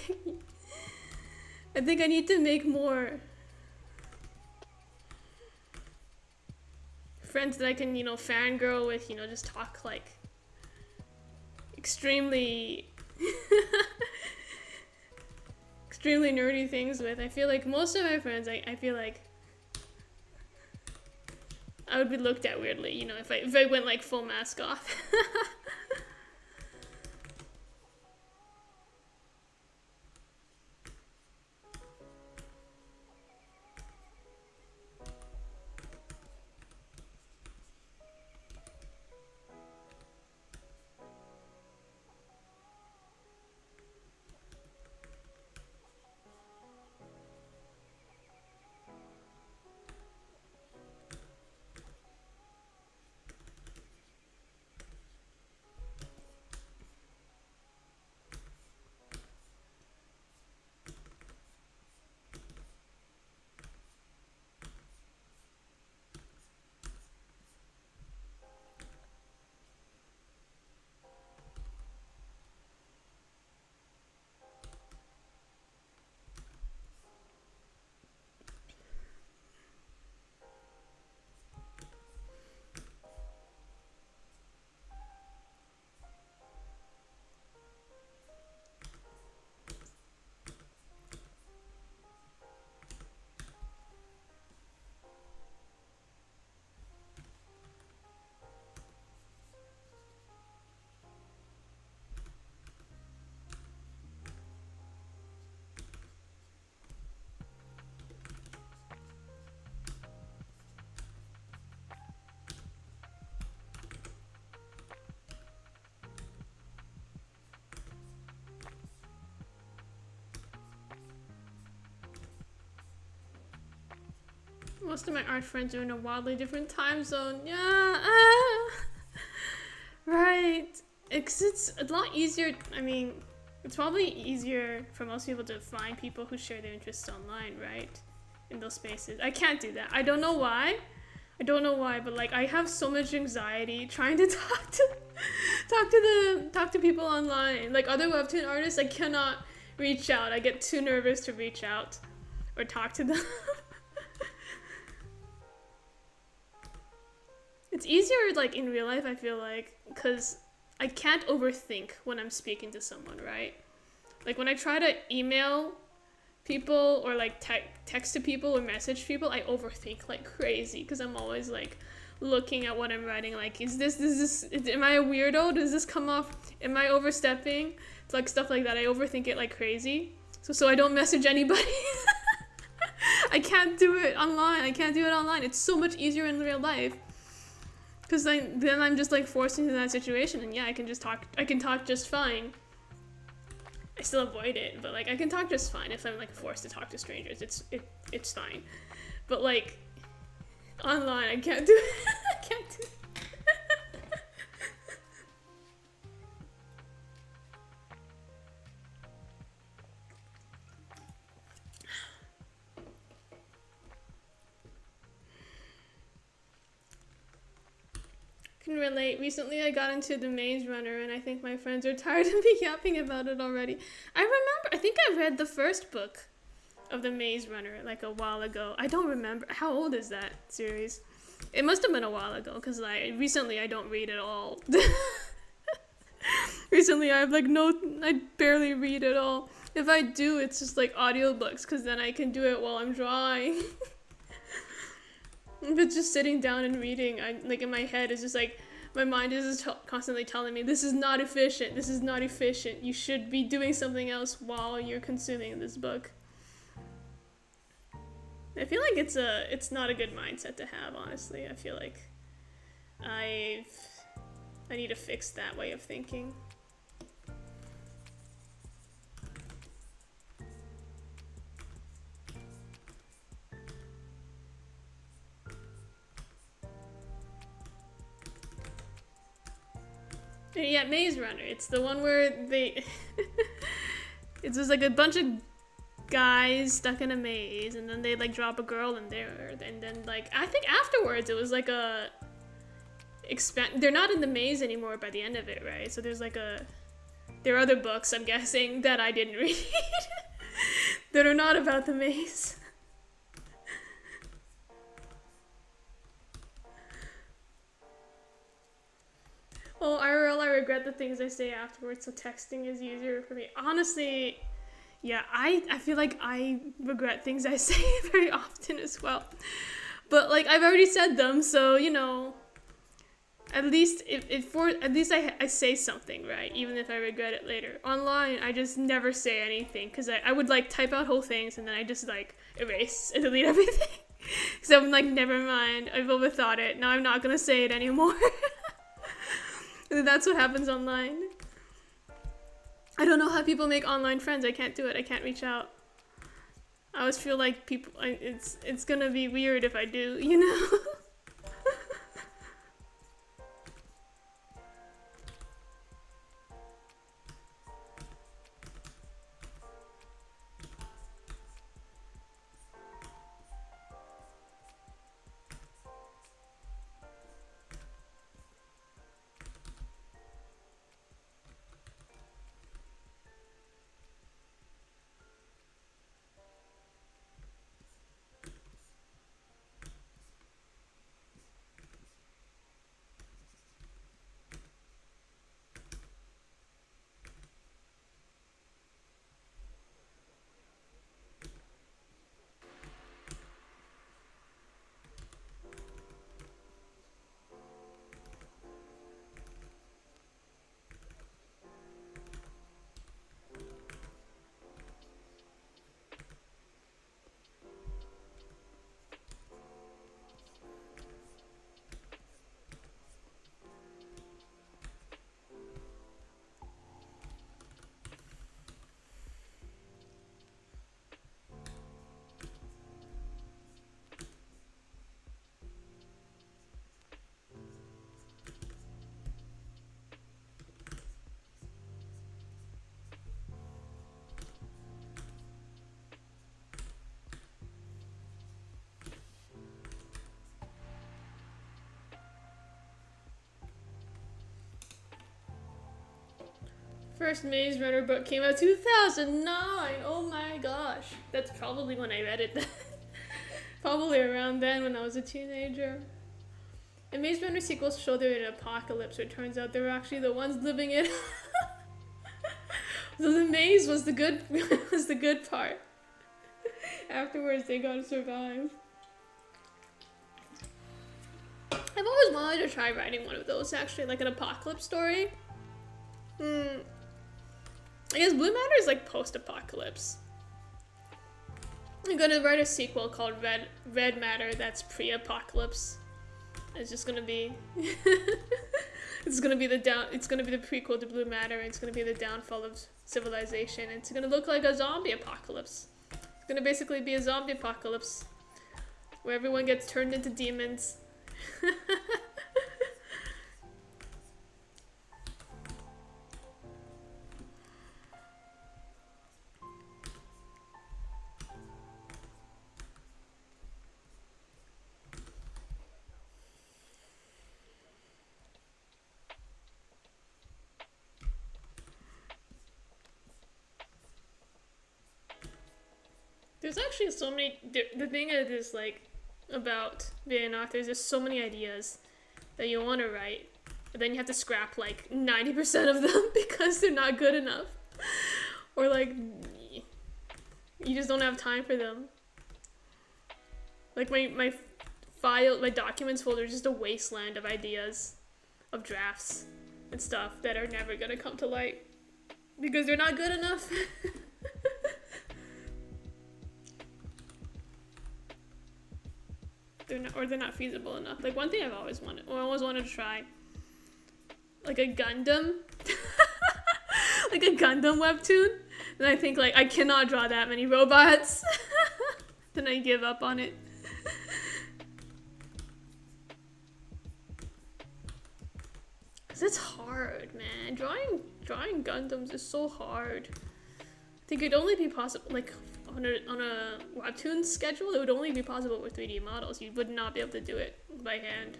I think I need to make more friends that I can, you know, fangirl with, you know, just talk like extremely extremely nerdy things with. I feel like most of my friends, I feel like I would be looked at weirdly, you know, if I went like full mask off. Most of my art friends are in a wildly different time zone. Yeah, right. It's a lot easier. I mean, it's probably easier for most people to find people who share their interests online, right? In those spaces. I can't do that. I don't know why. But like I have so much anxiety trying to talk to people online. Like other webtoon artists, I cannot reach out. I get too nervous to reach out or talk to them. It's easier like in real life, I feel like, because I can't overthink when I'm speaking to someone, right? Like when I try to email people or like text to people or message people, I overthink like crazy because I'm always like looking at what I'm writing, like is this am I a weirdo? Does this come off? Am I overstepping? It's like stuff like that. I overthink it like crazy. So I don't message anybody. I can't do it online. It's so much easier in real life. Because then I'm just like forced into that situation, and yeah, I can talk just fine. I still avoid it, but like I can talk just fine if I'm like forced to talk to strangers. It's fine. But like online, I can't do it. I can't do it. Can relate. Recently I got into the Maze Runner and I think my friends are tired of me yapping about it already. I think I read the first book of the Maze Runner like a while ago. I don't remember. How old is that series? It must have been a while ago because recently I don't read at all. Recently I barely read at all. If I do, it's just like audiobooks because then I can do it while I'm drawing. If it's just sitting down and reading, like in my head, it's just like My mind is just constantly telling me, this is not efficient, this is not efficient. You should be doing something else while you're consuming this book. I feel like it's not a good mindset to have, honestly. I feel like I need to fix that way of thinking. Yeah, Maze Runner. It's the one where they it's just like a bunch of guys stuck in a maze, and then they like drop a girl in there, and then like I think afterwards it was like a they're not in the maze anymore by the end of it, right? So there's like there are other books, I'm guessing, that I didn't read that are not about the maze. Oh, IRL, I regret the things I say afterwards, so texting is easier for me. Honestly, yeah, I feel like I regret things I say very often as well. But like I've already said them, so you know, at least I say something, right? Even if I regret it later. Online, I just never say anything because I would like type out whole things and then I just like erase and delete everything. So I'm like, never mind, I've overthought it. Now I'm not gonna say it anymore. That's what happens online. I don't know how people make online friends. I can't do it. I can't reach out. I always feel like it's gonna be weird if I do, you know? First Maze Runner book came out 2009. Oh my gosh. That's probably when I read it. Probably around then when I was a teenager. And Maze Runner sequels show they're in an apocalypse, where it turns out they're actually the ones living it. So the maze was the good part. Afterwards they gotta survive. I've always wanted to try writing one of those, actually, like an apocalypse story. I guess Blue Matter is like post-apocalypse. I'm gonna write a sequel called Red Matter that's pre-apocalypse. It's just gonna be it's gonna be the prequel to Blue Matter, and it's gonna be the downfall of civilization. It's gonna look like a zombie apocalypse. It's gonna basically be a zombie apocalypse where everyone gets turned into demons. There's actually so many, the thing is like about being an author is there's so many ideas that you want to write, but then you have to scrap like 90% of them because they're not good enough. Or like, you just don't have time for them. Like my documents folder is just a wasteland of ideas. of drafts and stuff that are never gonna come to light because they're not good enough. They're not feasible enough. Like one thing I've always wanted to try, like a Gundam, like a Gundam webtoon. And I think like I cannot draw that many robots. Then I give up on it. Cause it's hard, man. Drawing Gundams is so hard. I think it'd only be possible like on a webtoon schedule. It would only be possible with 3D models. You would not be able to do it by hand.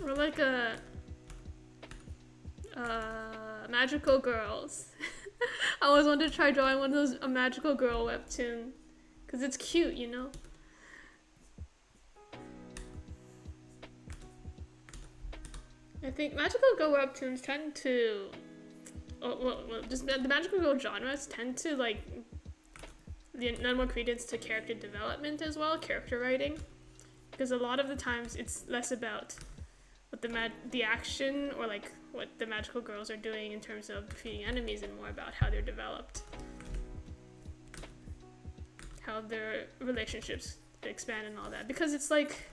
Or like a magical girls. I always wanted to try drawing one of those, a magical girl webtoon, because it's cute, you know? I think magical girl webtoons tend to, just the magical girl genres tend to like lend more credence to character development as well, character writing, because a lot of the times it's less about what the action or like what the magical girls are doing in terms of defeating enemies and more about how they're developed, how their relationships expand and all that, because it's like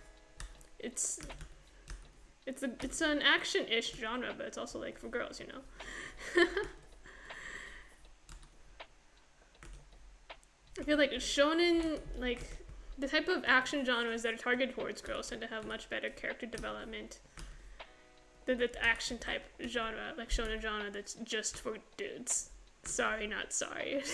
it's an action-ish genre, but it's also like for girls, you know. I feel like shonen, like the type of action genres that are targeted towards girls tend to have much better character development than the action type genre, like shonen genre that's just for dudes. Sorry, not sorry.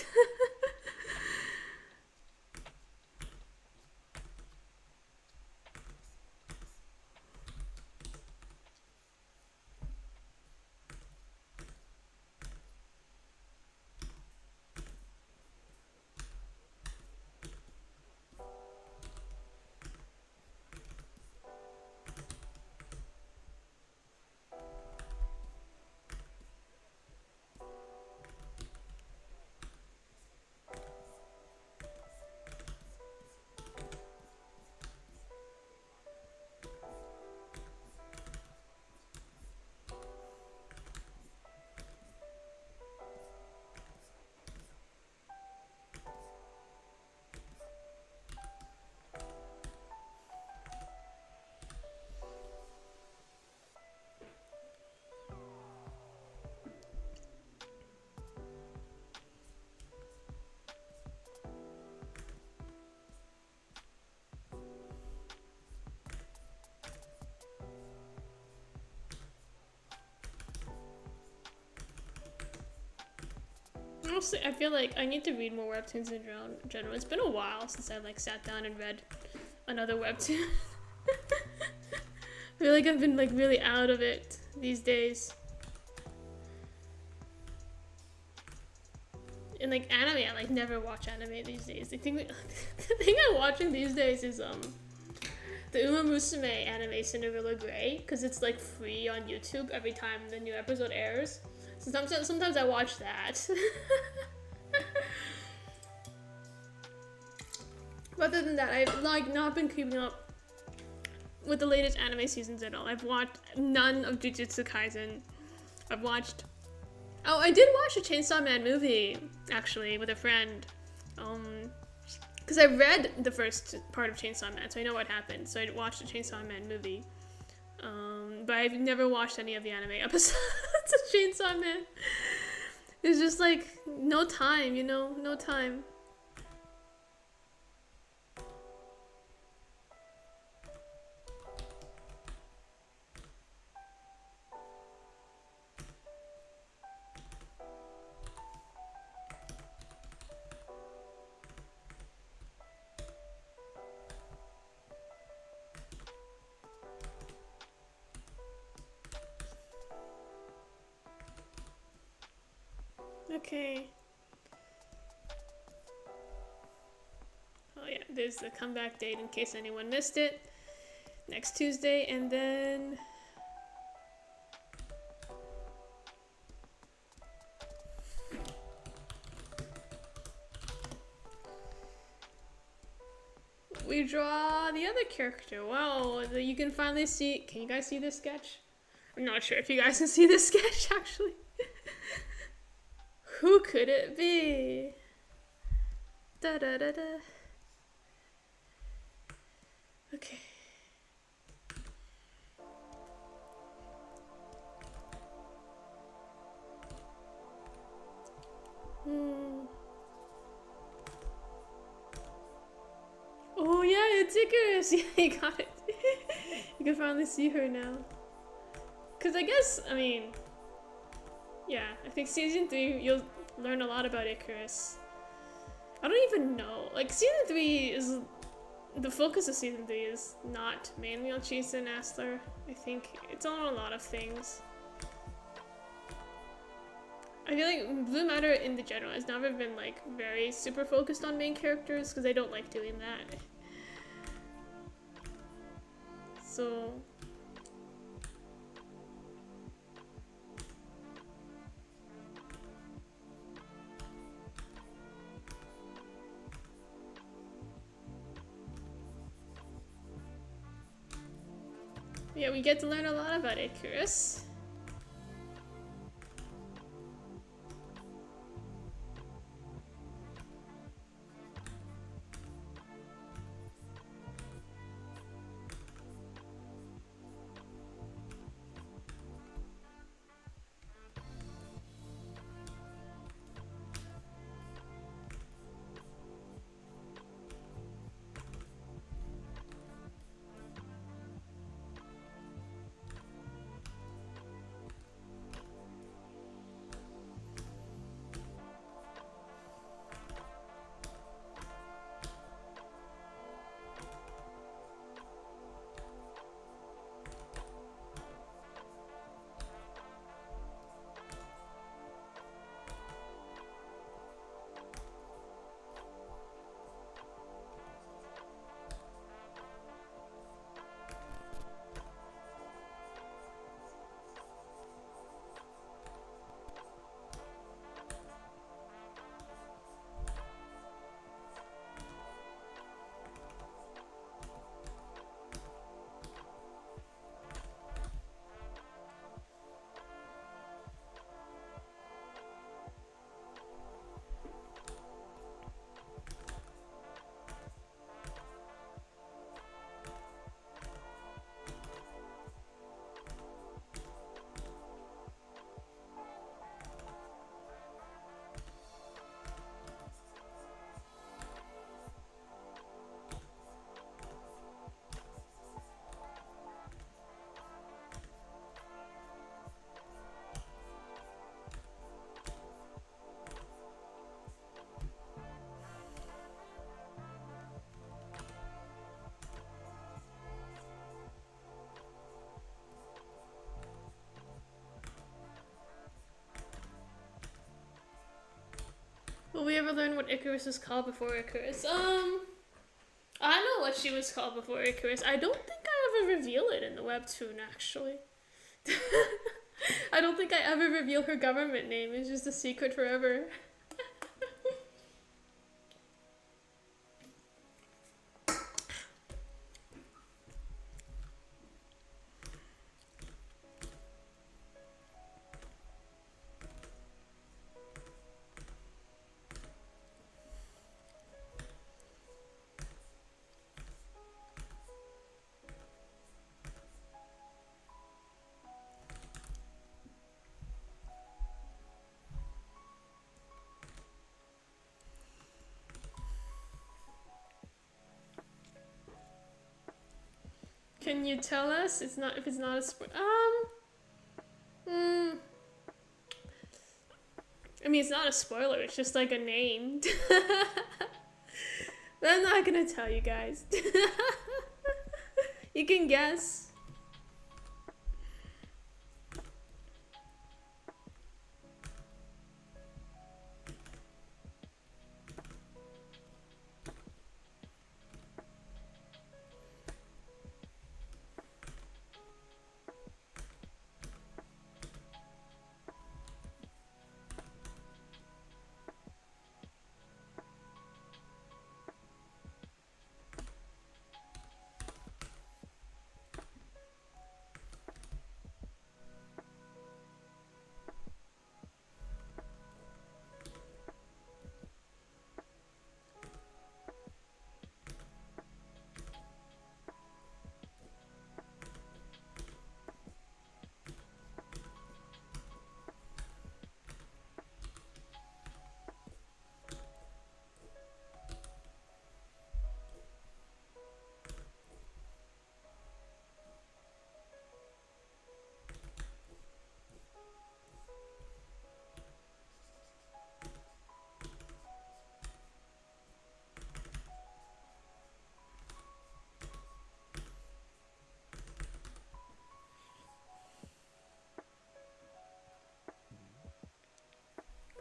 Honestly, I feel like I need to read more webtoons in general. It's been a while since I like sat down and read another webtoon. I feel like I've been like really out of it these days. And like anime, I like never watch anime these days. The thing I'm watching these days is the Uma Musume anime Cinderella Grey, because it's like free on YouTube every time the new episode airs. So sometimes I watch that. But other than that, I've like not been keeping up with the latest anime seasons at all. I've watched none of Jujutsu Kaisen. I've watched... Oh, I did watch a Chainsaw Man movie, actually, with a friend. Because I read the first part of Chainsaw Man, so I know what happened. So I watched a Chainsaw Man movie. But I've never watched any of the anime episodes of Chainsaw Man. It's just like, no time, you know? No time. Okay. Oh yeah, there's the comeback date in case anyone missed it. Next Tuesday, and then... we draw the other character. Wow, you can finally see. Can you guys see this sketch? I'm not sure if you guys can see this sketch actually. Who could it be? Da da da da. Okay. Oh yeah, it's Icarus. Yeah, you got it. You can finally see her now. Cause I guess, I mean, yeah, I think season 3 you'll learn a lot about Icarus. I don't even know. Like season 3 is the focus of season 3 is not mainly on Chisa and Astler. I think it's on a lot of things. I feel like Blue Matter in the general has never been like very super focused on main characters because I don't like doing that. So yeah, we get to learn a lot about Icarus. Will we ever learn what Icarus was called before Icarus? I know what she was called before Icarus. I don't think I ever reveal it in the webtoon, actually. I don't think I ever reveal her government name. It's just a secret forever. Can you tell us? It's not if it's not a spoiler. I mean, it's not a spoiler. It's just like a name. But I'm not gonna tell you guys. You can guess.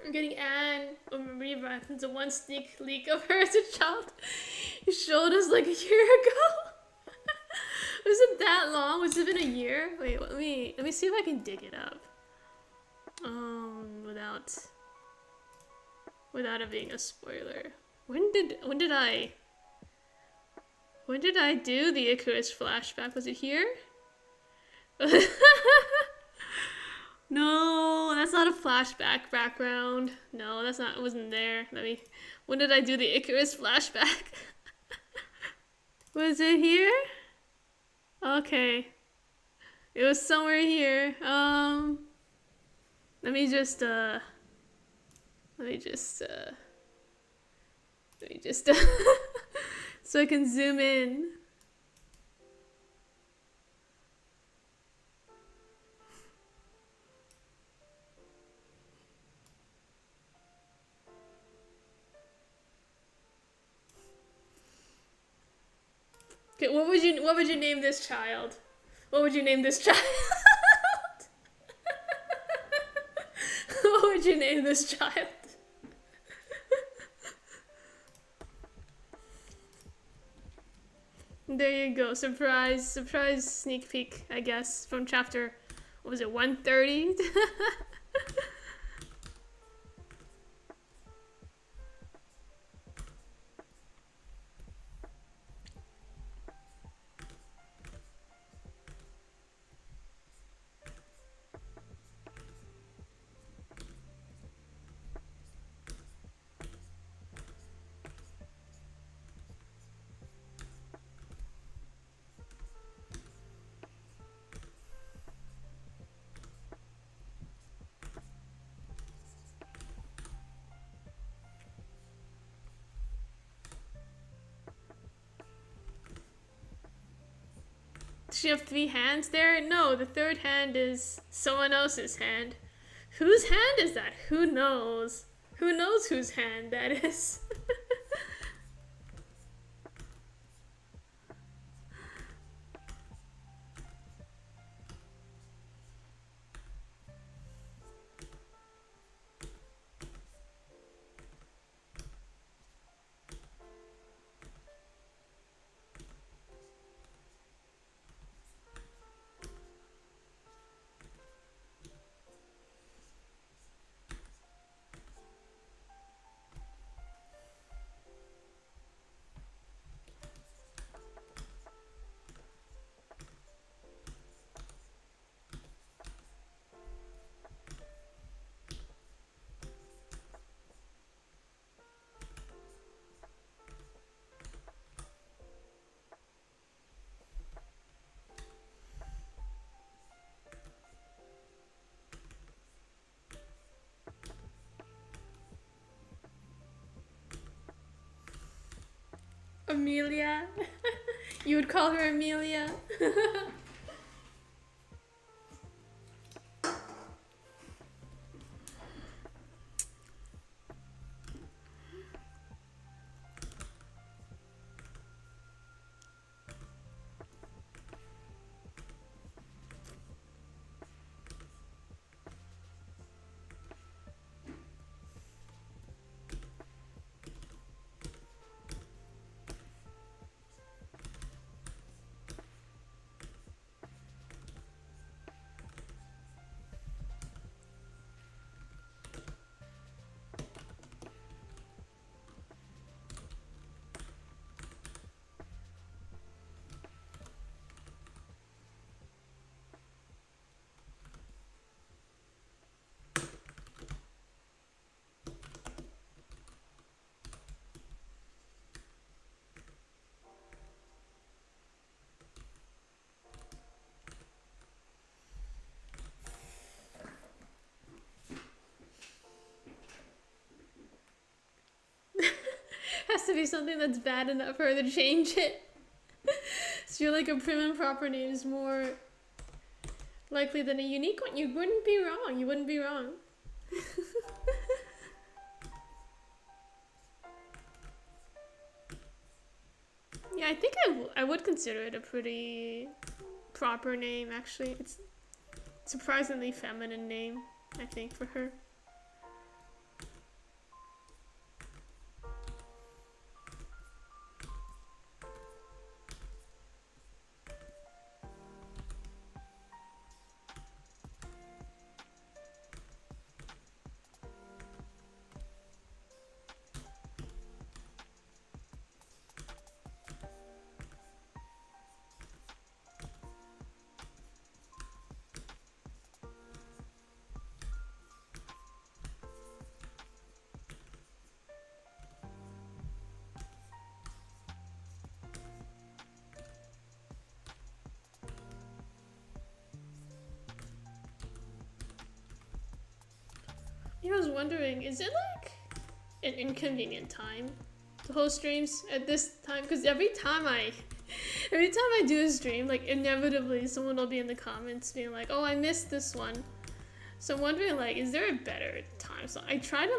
I'm getting Anne or Marie reference to one sneak leak of her as a child. You showed us like a year ago. Was it that long? Was it been a year? Wait, let me see if I can dig it up. Without it being a spoiler. When did I do the Icarus flashback? Was it here? No, that's not a flashback background. No, that's not, it wasn't there. When did I do the Icarus flashback? Was it here? Okay. It was somewhere here. Let me just so I can zoom in. Okay, what would you name this child? What would you name this child? What would you name this child? There you go. Surprise sneak peek, I guess, from chapter, what was it, 130? Does she have 3 hands there? No, the third hand is someone else's hand. Whose hand is that? Who knows? Who knows whose hand that is? Amelia? You would call her Amelia? Has to be something that's bad enough for her to change it. So you're like a prim and proper name is more likely than a unique one. You wouldn't be wrong. You wouldn't be wrong. Yeah, I think I would consider it a pretty proper name, actually. It's a surprisingly feminine name, I think, for her. Yeah, I was wondering, is it like an inconvenient time to host streams at this time? Because every time I do a stream, like inevitably someone will be in the comments being like, "Oh, I missed this one." So I'm wondering, like, is there a better time? So I try to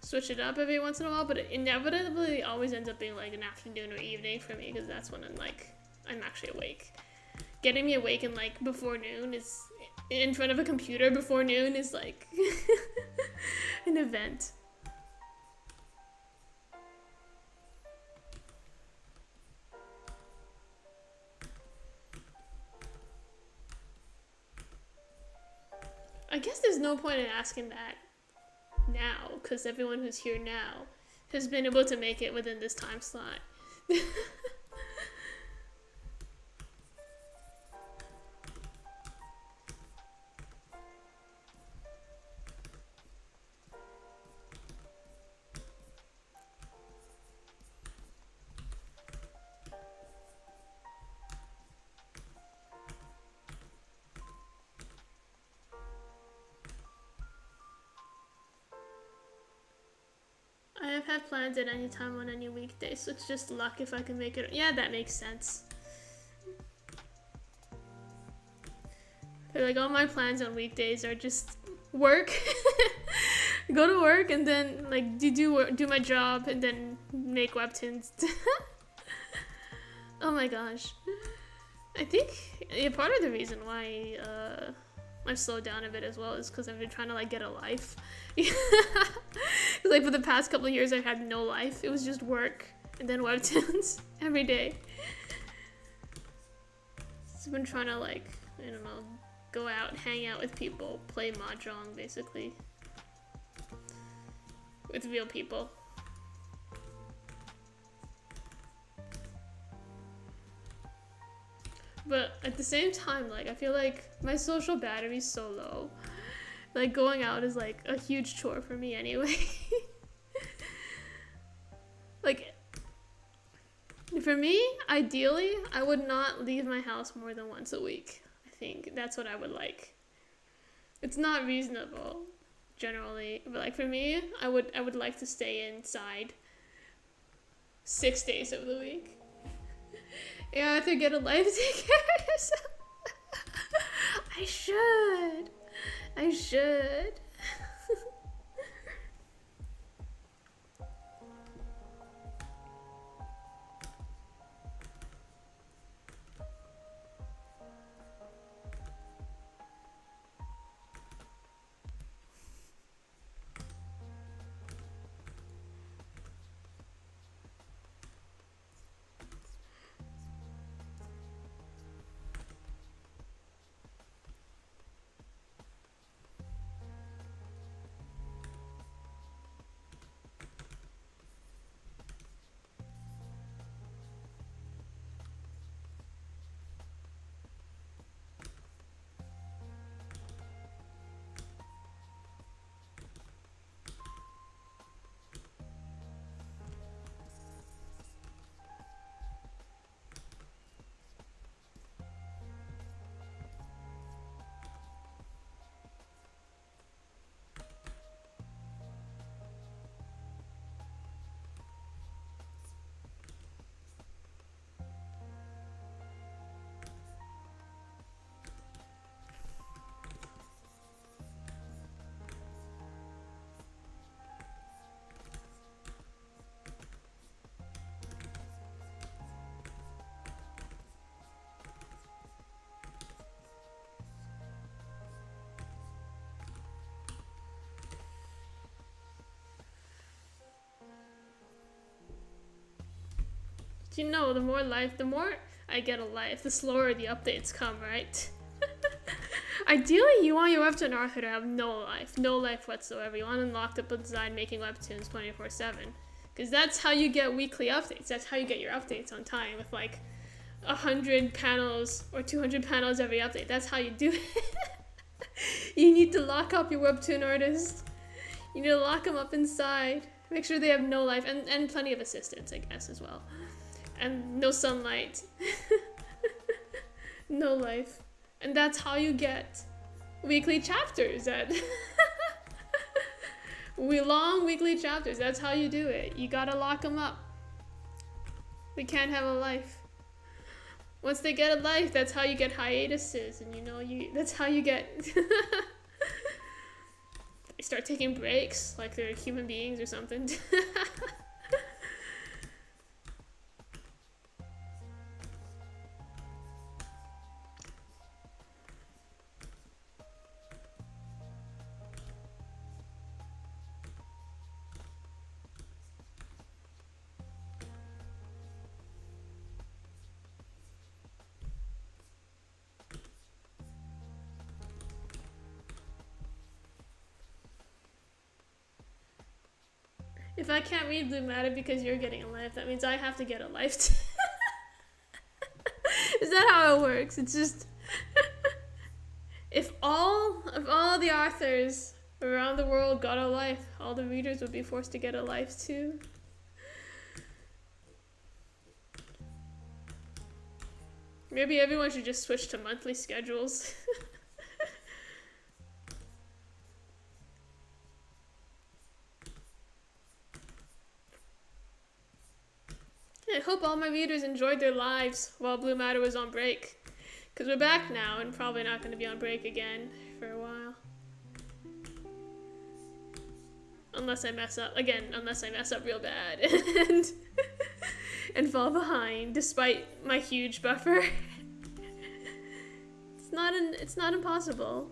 switch it up every once in a while, but it inevitably always ends up being like an afternoon or evening for me, because that's when I'm actually awake. Getting me awake in like before noon is in front of a computer before noon is like an event. I guess there's no point in asking that now, because everyone who's here now has been able to make it within this time slot. I have had plans at any time on any weekday, so it's just luck if I can make it. Yeah, that makes sense. Like, all my plans on weekdays are just work, go to work, and then like do my job, and then make webtoons. Oh my gosh. I think part of the reason why I've slowed down a bit as well is because I've been trying to like get a life. Like for the past couple of years I've had no life. It was just work and then webtoons every day. So I've been trying to like, I don't know, go out, hang out with people, play mahjong basically. With real people. But at the same time, like, I feel like my social battery's so low. Like, going out is, like, a huge chore for me anyway. Like, for me, ideally, I would not leave my house more than once a week. I think that's what I would like. It's not reasonable, generally. But, like, for me, I would like to stay inside 6 days of the week. You have to get a life to take care of yourself. I should. You know, the more I get a life, the slower the updates come, right? Ideally, you want your webtoon author to have no life whatsoever. You want them locked up inside making webtoons 24/7, because that's how you get weekly updates. That's how you get your updates on time, with like 100 panels or 200 panels every update. That's how you do it. You need to lock up your webtoon artist. You need to lock them up inside. Make sure they have no life, and plenty of assistance, I guess, as well. And no sunlight. No life. And that's how you get weekly chapters. Long weekly chapters. That's how you do it. You gotta lock them up. They can't have a life. Once they get a life, that's how you get hiatuses, and that's how you get they start taking breaks like they're human beings or something. If I can't read Blue Matter because you're getting a life, that means I have to get a life too. Is that how it works? It's just if all the authors around the world got a life, all the readers would be forced to get a life too. Maybe everyone should just switch to monthly schedules. I hope all my readers enjoyed their lives while Blue Matter was on break. Because we're back now and probably not going to be on break again for a while. Unless I mess up. Again, unless I mess up real bad and fall behind despite my huge buffer. It's not impossible.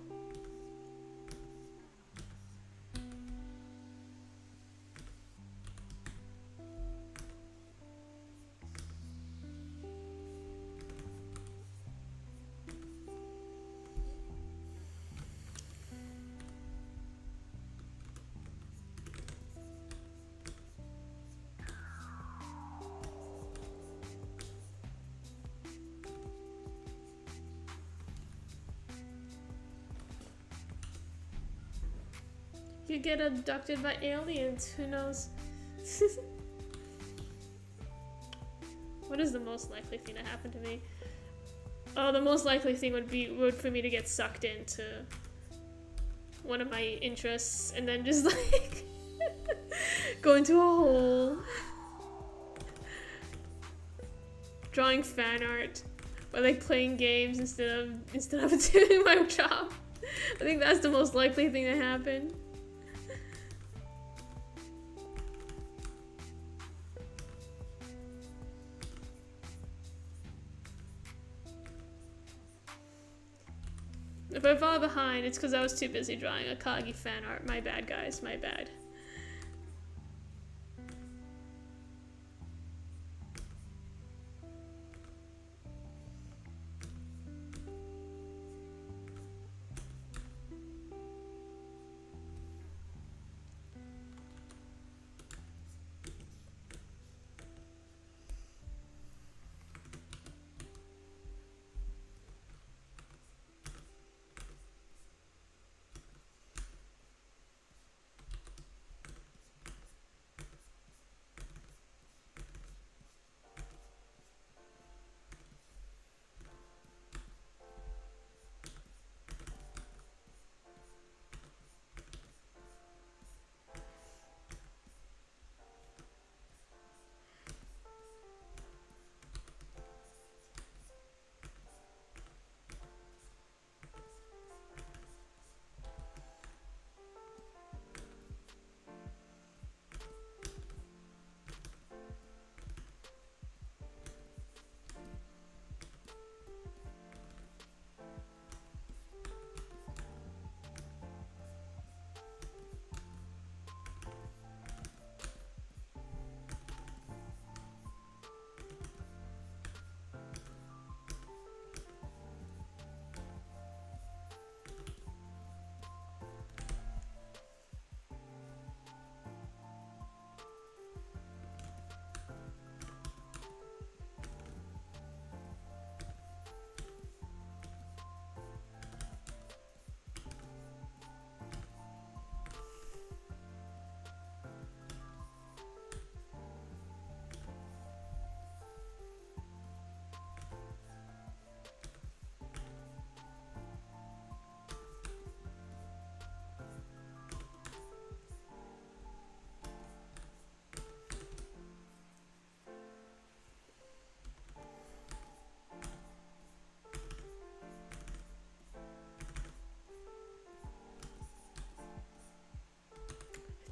You get abducted by aliens, who knows? What is the most likely thing to happen to me? Oh, the most likely thing would for me to get sucked into one of my interests and then just like go into a hole. Drawing fan art or like playing games instead of doing my job. I think that's the most likely thing to happen. If I fall behind, it's because I was too busy drawing Akagi fan art. My bad, guys. My bad.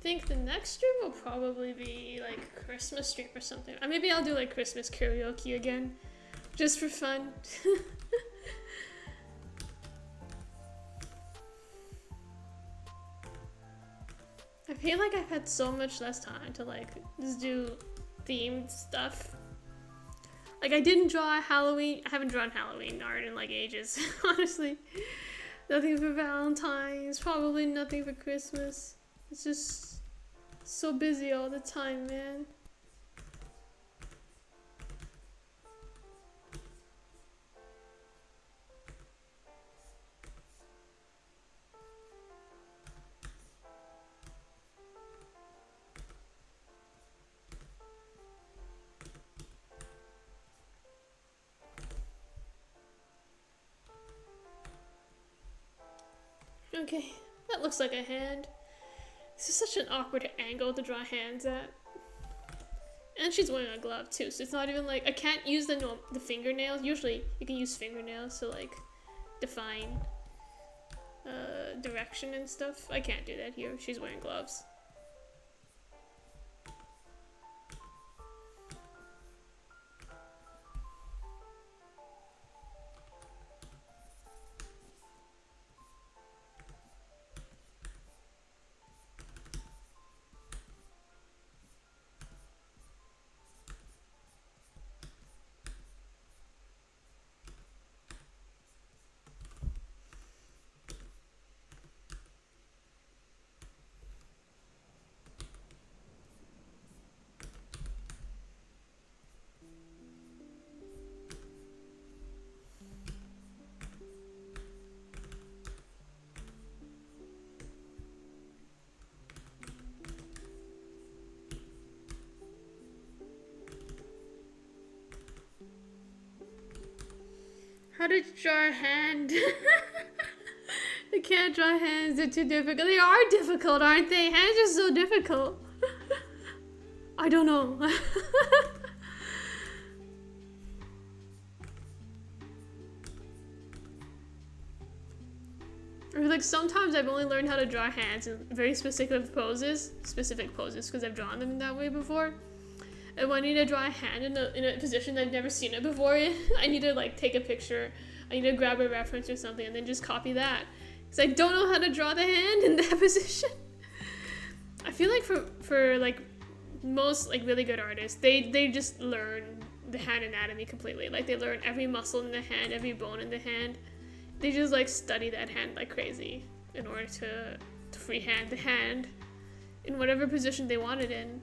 think the next stream will probably be like Christmas stream or something. Or maybe I'll do like Christmas karaoke again, just for fun. I feel like I've had so much less time to like just do themed stuff. Like I didn't draw Halloween. I haven't drawn Halloween art in like ages, honestly. Nothing for Valentine's, probably nothing for Christmas. It's just so busy all the time, man. Okay, that looks like a hand. This is such an awkward angle to draw hands at. And she's wearing a glove too, so it's not even like, I can't use the fingernails. Usually you can use fingernails to like define direction and stuff. I can't do that here. She's wearing gloves. How to draw a hand? I can't draw hands, they're too difficult. They are difficult, aren't they? Hands are so difficult. I don't know. Or like sometimes I've only learned how to draw hands in very specific poses because I've drawn them in that way before. And when I need to draw a hand in a position I've never seen it before, I need to like take a picture. I need to grab a reference or something and then just copy that. Because I don't know how to draw the hand in that position. I feel like for like most like really good artists, they just learn the hand anatomy completely. Like they learn every muscle in the hand, every bone in the hand. They just like study that hand like crazy in order to freehand the hand in whatever position they want it in.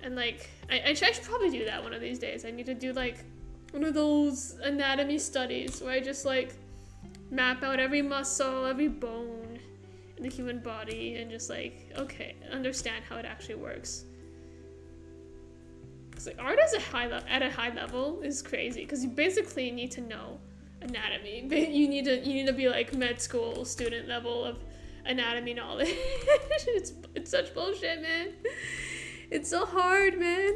And like, I should probably do that one of these days. I need to do like one of those anatomy studies where I just like map out every muscle, every bone in the human body and just like, okay, understand how it actually works. Cause like art at a high level is crazy because you basically need to know anatomy. But you need to be like med school student level of anatomy knowledge. It's such bullshit, man. It's so hard, man.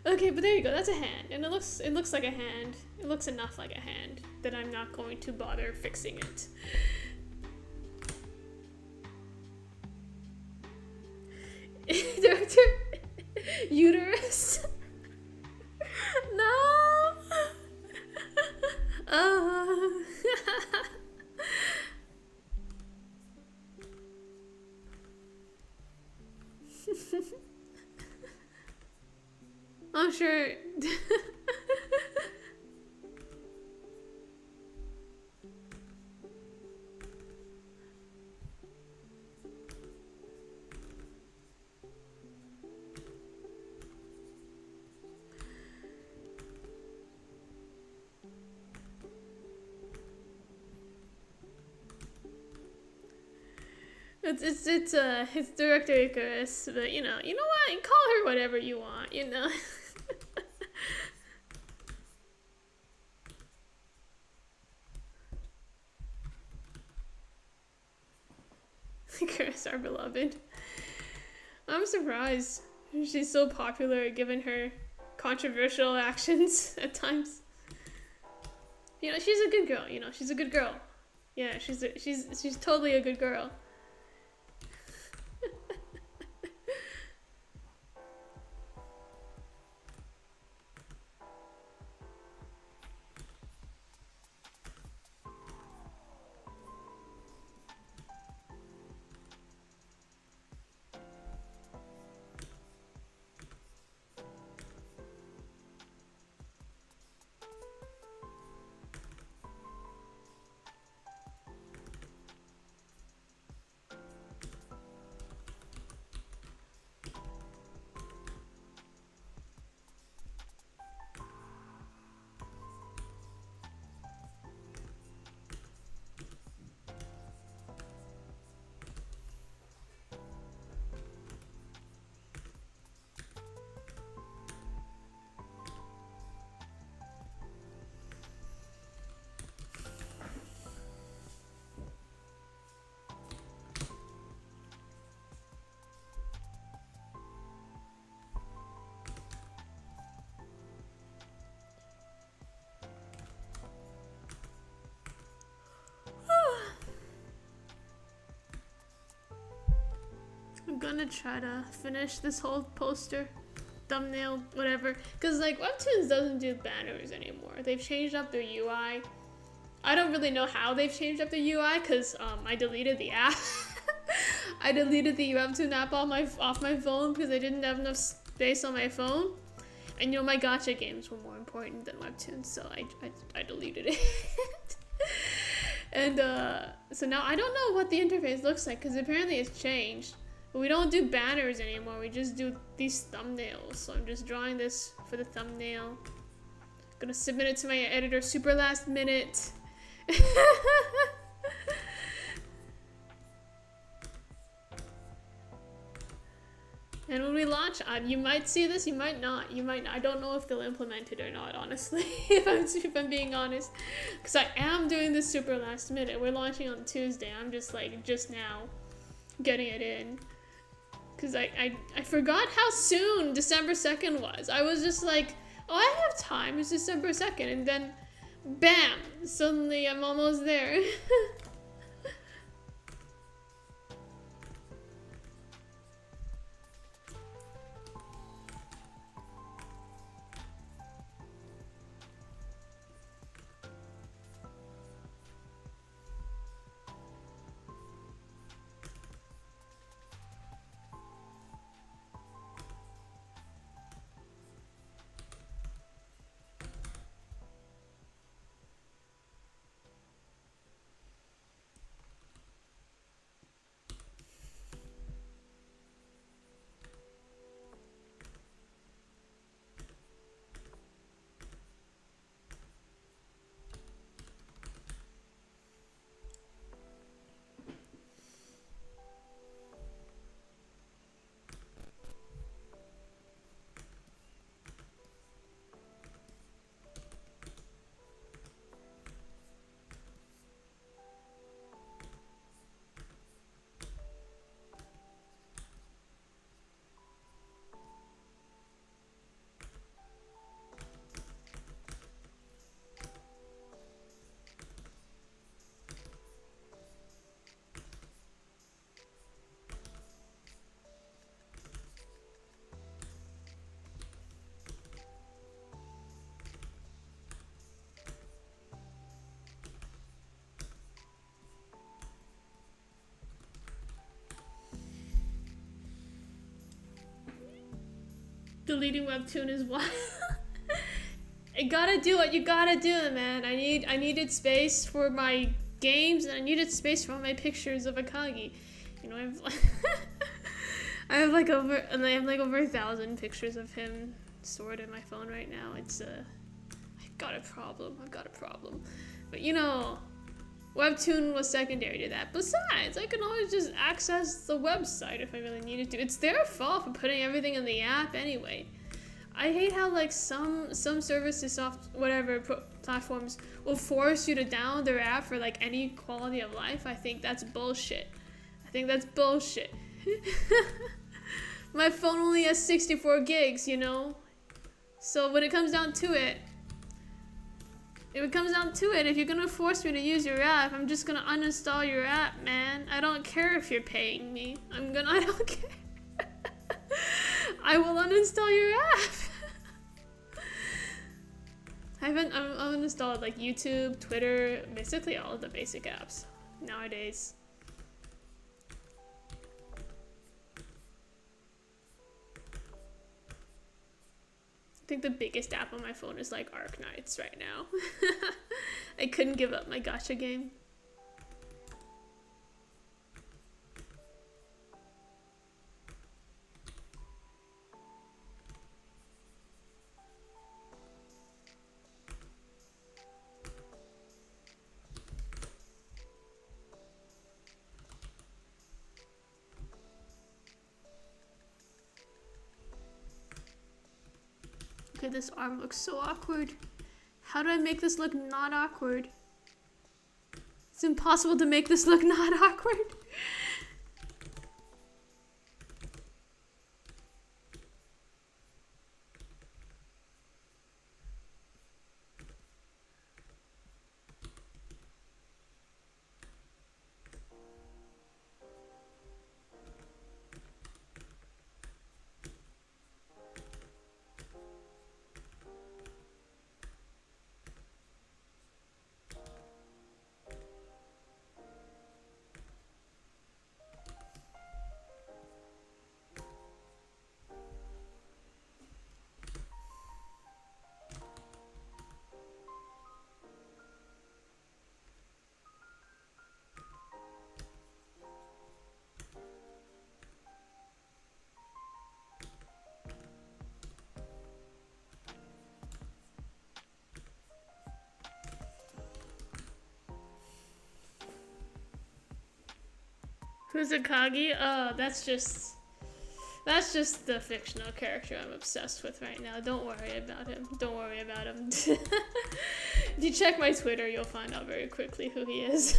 Okay, but there you go. That's a hand, and it looks like a hand. It looks enough like a hand that I'm not going to bother fixing it. Director, uterus. No. I'm sure. It's Director Icarus, but you know what? You call her whatever you want, you know. Icarus, our beloved. I'm surprised she's so popular given her controversial actions at times. You know, she's a good girl, she's a good girl. Yeah, she's totally a good girl. I'm gonna try to finish this whole poster, thumbnail, whatever. Cause like Webtoons doesn't do banners anymore. They've changed up their UI. I don't really know how they've changed up the UI cause I deleted the app. I deleted the Webtoon app off my phone because I didn't have enough space on my phone. And you know my gacha games were more important than Webtoons, so I deleted it. And so now I don't know what the interface looks like because apparently it's changed. But we don't do banners anymore, we just do these thumbnails. So I'm just drawing this for the thumbnail. Gonna submit it to my editor super last minute. And when we launch, you might see this, you might not. I don't know if they'll implement it or not, honestly, if I'm being honest. Because I am doing this super last minute. We're launching on Tuesday. I'm just like, just now getting it in. Because I forgot how soon December 2nd was. I was just like, oh, I have time, it's December 2nd. And then, bam, suddenly I'm almost there. Deleting Webtoon is wild. You gotta do what you gotta do, man. I needed space for my games, and I needed space for all my pictures of Akagi. You know, I have like over 1,000 pictures of him stored in my phone right now. It's I've got a problem. But you know, Webtoon was secondary to that. Besides, I can always just access the website if I really needed to. It's their fault for putting everything in the app anyway. I hate how like some services, platforms will force you to download their app for like any quality of life. I think that's bullshit. My phone only has 64 gigs, you know? So when it comes down to it, If it comes down to it, if you're gonna force me to use your app, I'm just gonna uninstall your app, man. I don't care if you're paying me. I don't care. I will uninstall your app. I've uninstalled like YouTube, Twitter, basically all of the basic apps nowadays. I think the biggest app on my phone is like Arknights right now. I couldn't give up my gacha game. Okay, this arm looks so awkward. How do I make this look not awkward? It's impossible to make this look not awkward. Who's Akagi? Oh, that's just the fictional character I'm obsessed with right now. Don't worry about him. Don't worry about him. If you check my Twitter, you'll find out very quickly who he is.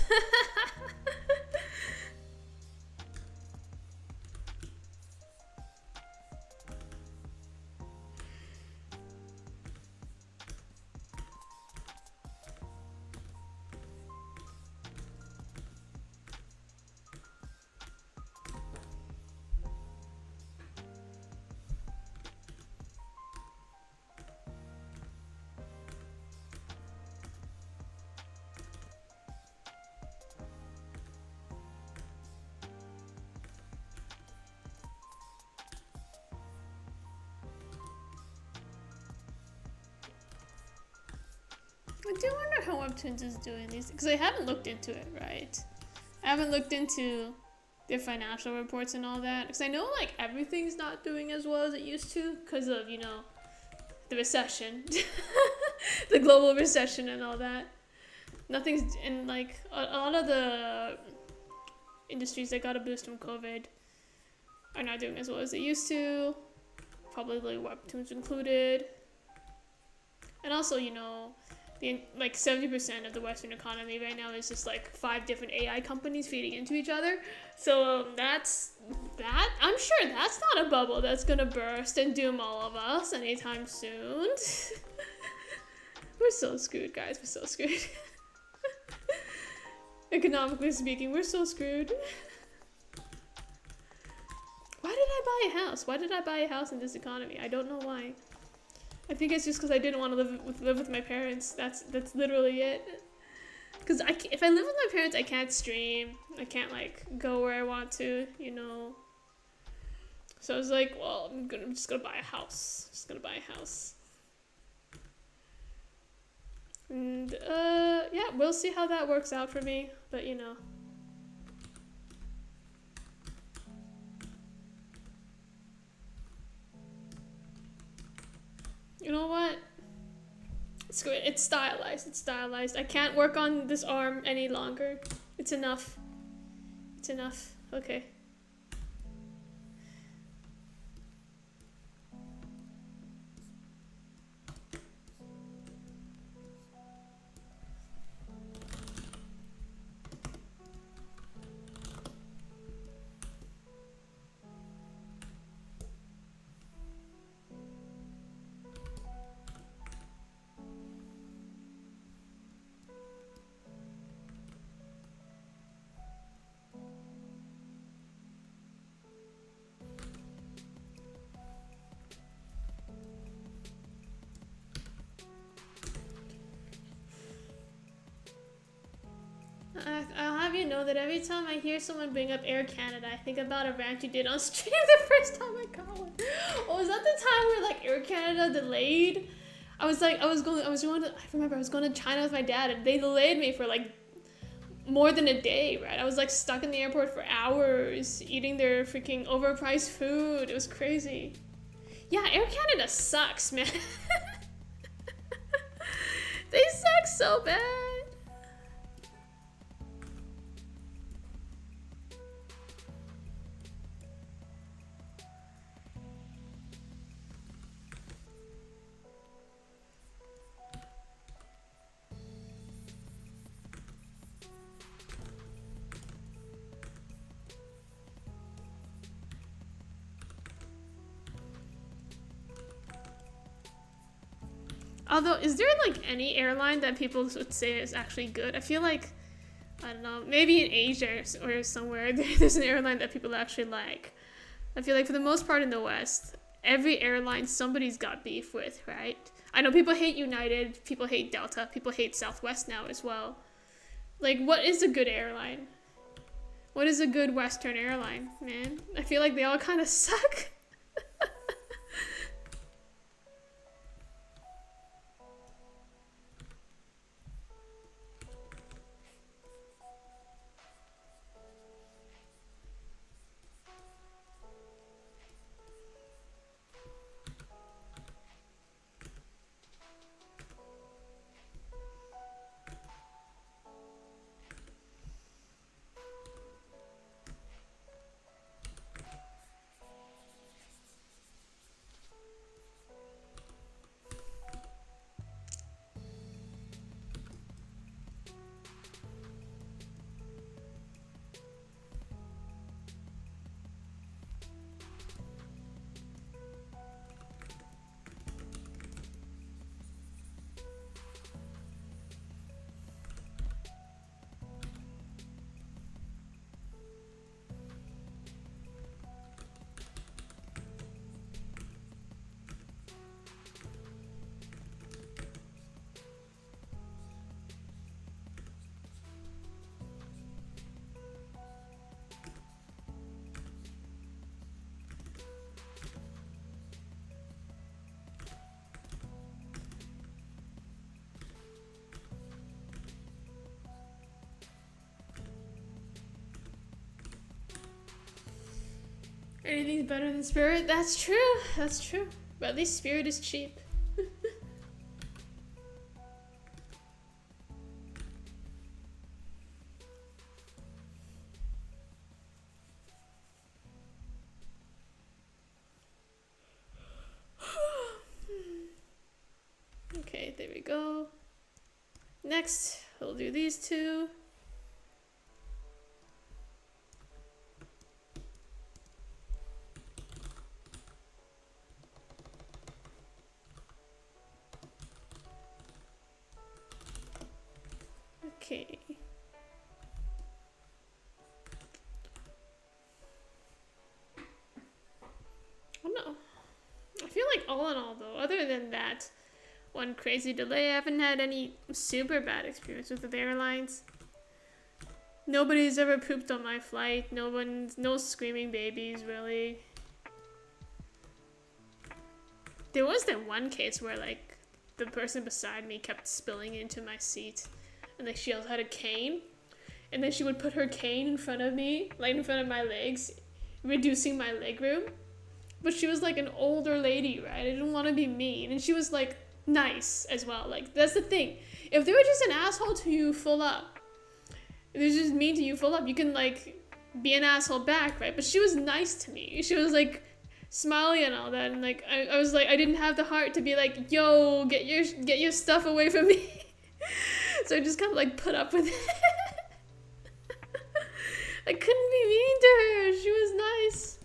I do wonder how Webtoons is doing these, because I haven't looked into it, right? I haven't looked into their financial reports and all that, because I know like everything's not doing as well as it used to because of, you know, the recession, the global recession and all that. Nothing's, and like a lot of the industries that got a boost from COVID are not doing as well as they used to, probably Webtoons included. And also, you know, like 70% of the Western economy right now is just like 5 different AI companies feeding into each other. So I'm sure that's not a bubble that's gonna burst and doom all of us anytime soon. We're so screwed, guys. We're so screwed. Economically speaking, we're so screwed. Why did I buy a house? Why did I buy a house in this economy? I don't know why. I think it's just because I didn't want to live with my parents. That's literally it. Because if I live with my parents, I can't stream. I can't like go where I want to, you know. So I was like, well, I'm just gonna buy a house. Just gonna buy a house. And yeah, we'll see how that works out for me. But you know. You know what? It's good. It's stylized. It's stylized. I can't work on this arm any longer. It's enough. It's enough. Okay. I'll have you know that every time I hear someone bring up Air Canada, I think about a rant you did on stream the first time I got one. Oh, was that the time where like Air Canada delayed? I remember I was going to China with my dad and they delayed me for like more than a day, right? I was like stuck in the airport for hours eating their freaking overpriced food. It was crazy. Yeah, Air Canada sucks, man. They suck so bad. Although, is there like any airline that people would say is actually good? I feel like, I don't know, maybe in Asia or somewhere there's an airline that people actually like. I feel like for the most part in the West, every airline somebody's got beef with, right? I know people hate United, people hate Delta, people hate Southwest now as well. Like, what is a good airline? What is a good Western airline, man? I feel like they all kind of suck. Anything's better than Spirit? That's true. That's true. But at least Spirit is cheap. Okay, there we go. Next, we'll do these two. Okay. Oh no. I feel like all in all though, other than that one crazy delay, I haven't had any super bad experience with the airlines. Nobody's ever pooped on my flight. No screaming babies really. There was that one case where like the person beside me kept spilling into my seat. And like she also had a cane, and then she would put her cane in front of me, like in front of my legs, reducing my leg room. But she was like an older lady, right? I didn't want to be mean, and she was like nice as well. Like that's the thing. If they were just an asshole to you full up, if they're just mean to you full up, you can like be an asshole back, right? But she was nice to me. She was like smiley and all that, and like I was like I didn't have the heart to be like, yo, get your stuff away from me. So I just kind of like put up with it. I couldn't be mean to her. She was nice.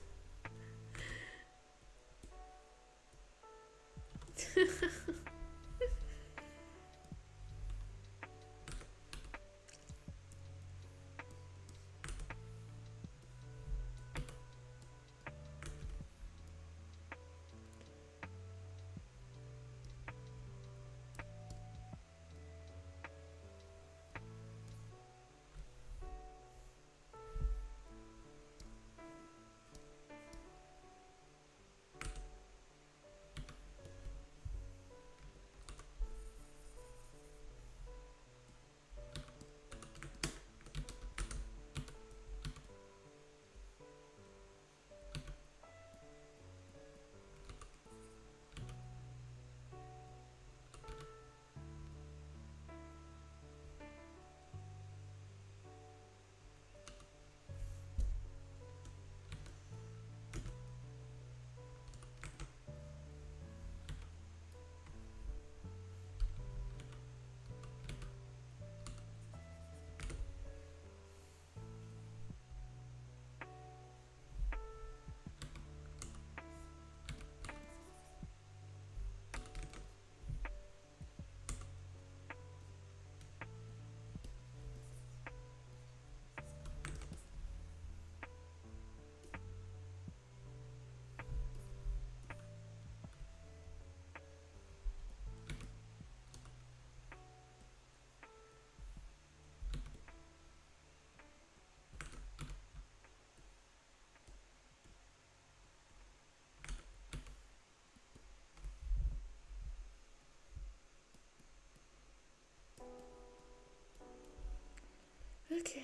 Okay.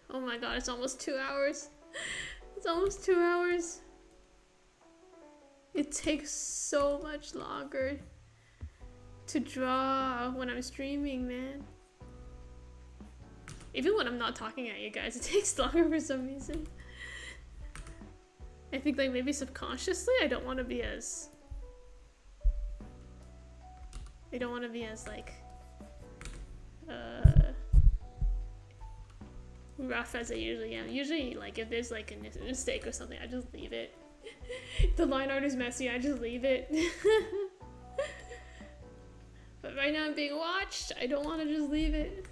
Oh my god, it's almost 2 hours. It's almost 2 hours. It takes so much longer to draw when I'm streaming, man. Even when I'm not talking at you guys, it takes longer for some reason. I think like maybe subconsciously I don't want to be as like rough as I usually am. Usually like if there's like a mistake or something, I just leave it. If the line art is messy, I just leave it. But right now I'm being watched, I don't want to just leave it.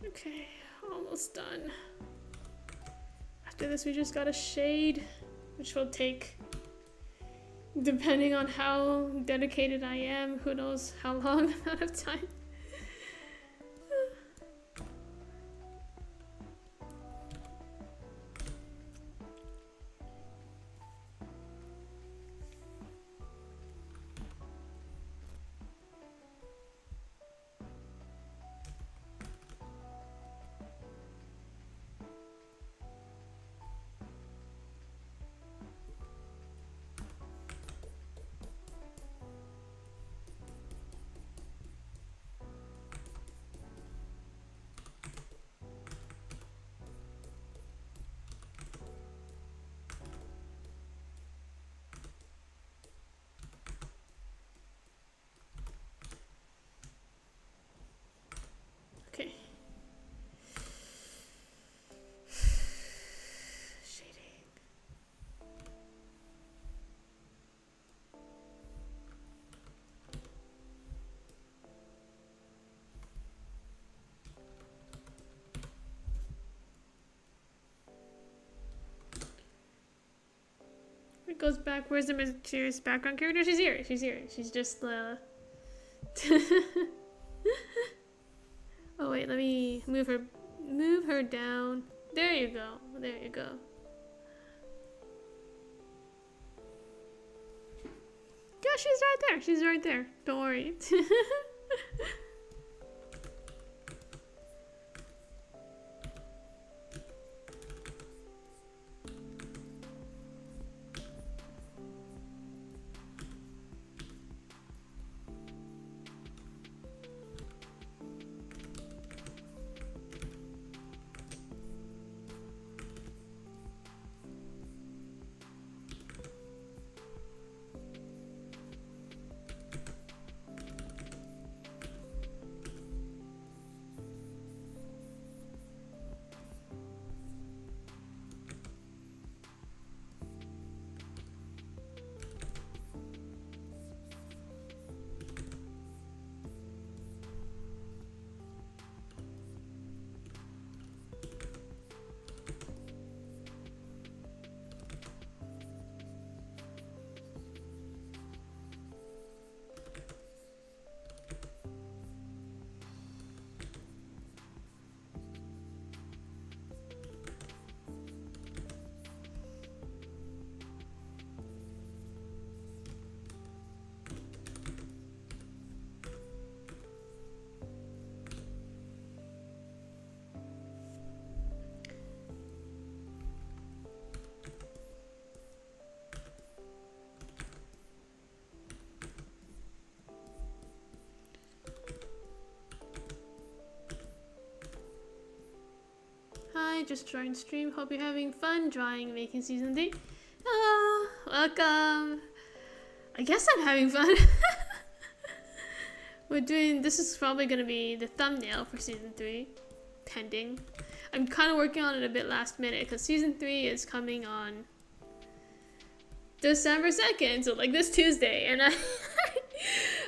Okay, almost done. After this we just gotta shade, which will take, depending on how dedicated I am, who knows how long amount of time. Okay. Shading. It goes back. Where's the mysterious background character? She's here. She's here. She's just the. Oh wait, let me move her. Move her down. There you go. There you go. Yeah, she's right there. She's right there. Don't worry. hi, just joined stream. Hope you're having fun drawing and making season 3. Welcome. I guess I'm having fun. This is probably gonna be the thumbnail for season 3. Pending. I'm kind of working on it a bit last minute because season 3 is coming on December 2nd, so like this Tuesday, and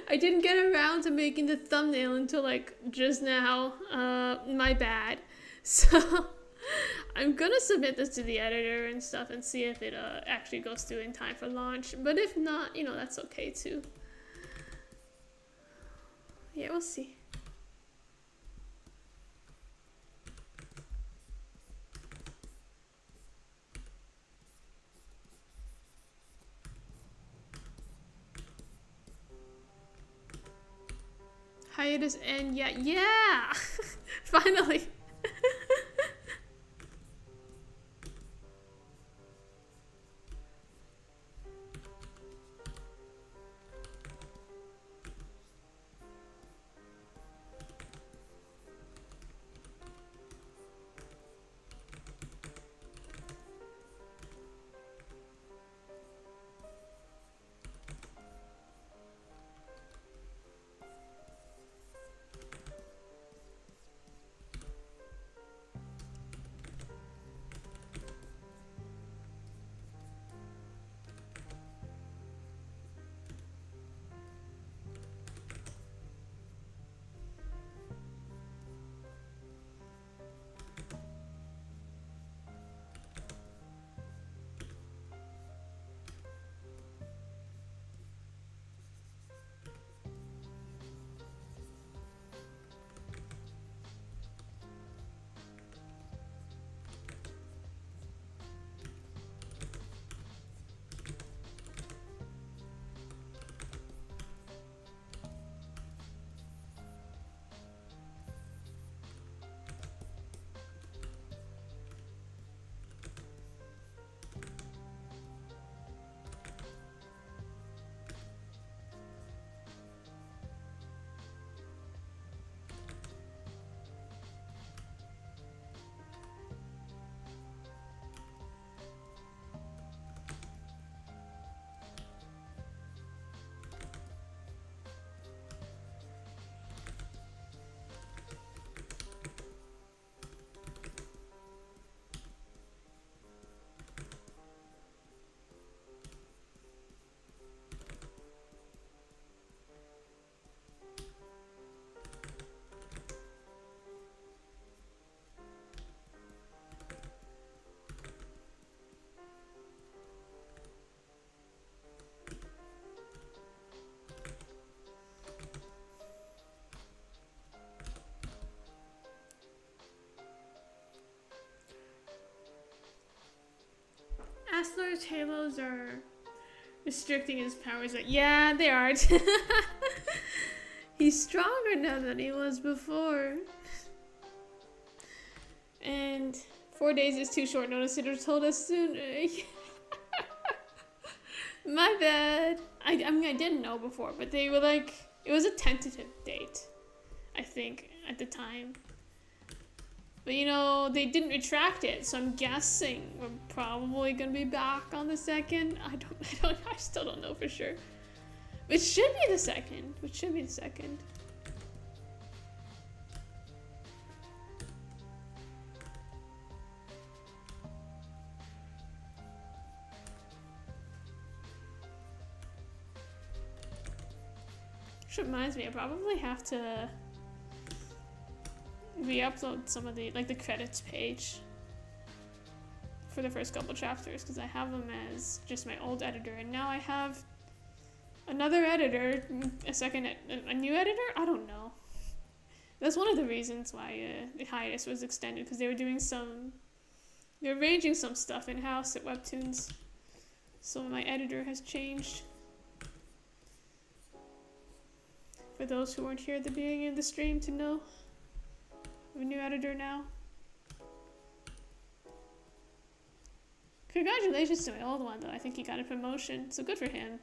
I didn't get around to making the thumbnail until like just now. My bad. So I'm gonna submit this to the editor and stuff and see if it actually goes through in time for launch. But if not, you know, that's okay too. Yeah, we'll see. Hiatus end yet? Yeah! Finally! Asler's halos are restricting his powers. Like, yeah, they are. He's stronger now than he was before. And 4 days is too short notice. It was told us sooner. My bad. I mean, I didn't know before, but they were like, it was a tentative date, I think, at the time. But you know, they didn't retract it, so I'm guessing we're probably gonna be back on the 2nd. I still don't know for sure. It should be the 2nd. It should be the 2nd. Which reminds me, I probably have to re-upload some of the, like the credits page for the first couple chapters, because I have them as just my old editor, and now I have another editor, a new editor? I don't know. That's one of the reasons why the hiatus was extended, because they were arranging some stuff in-house at Webtoons, so my editor has changed. For those who weren't here at the beginning of the stream to know. A new editor now. Congratulations to my old one, though. I think he got a promotion, so good for him.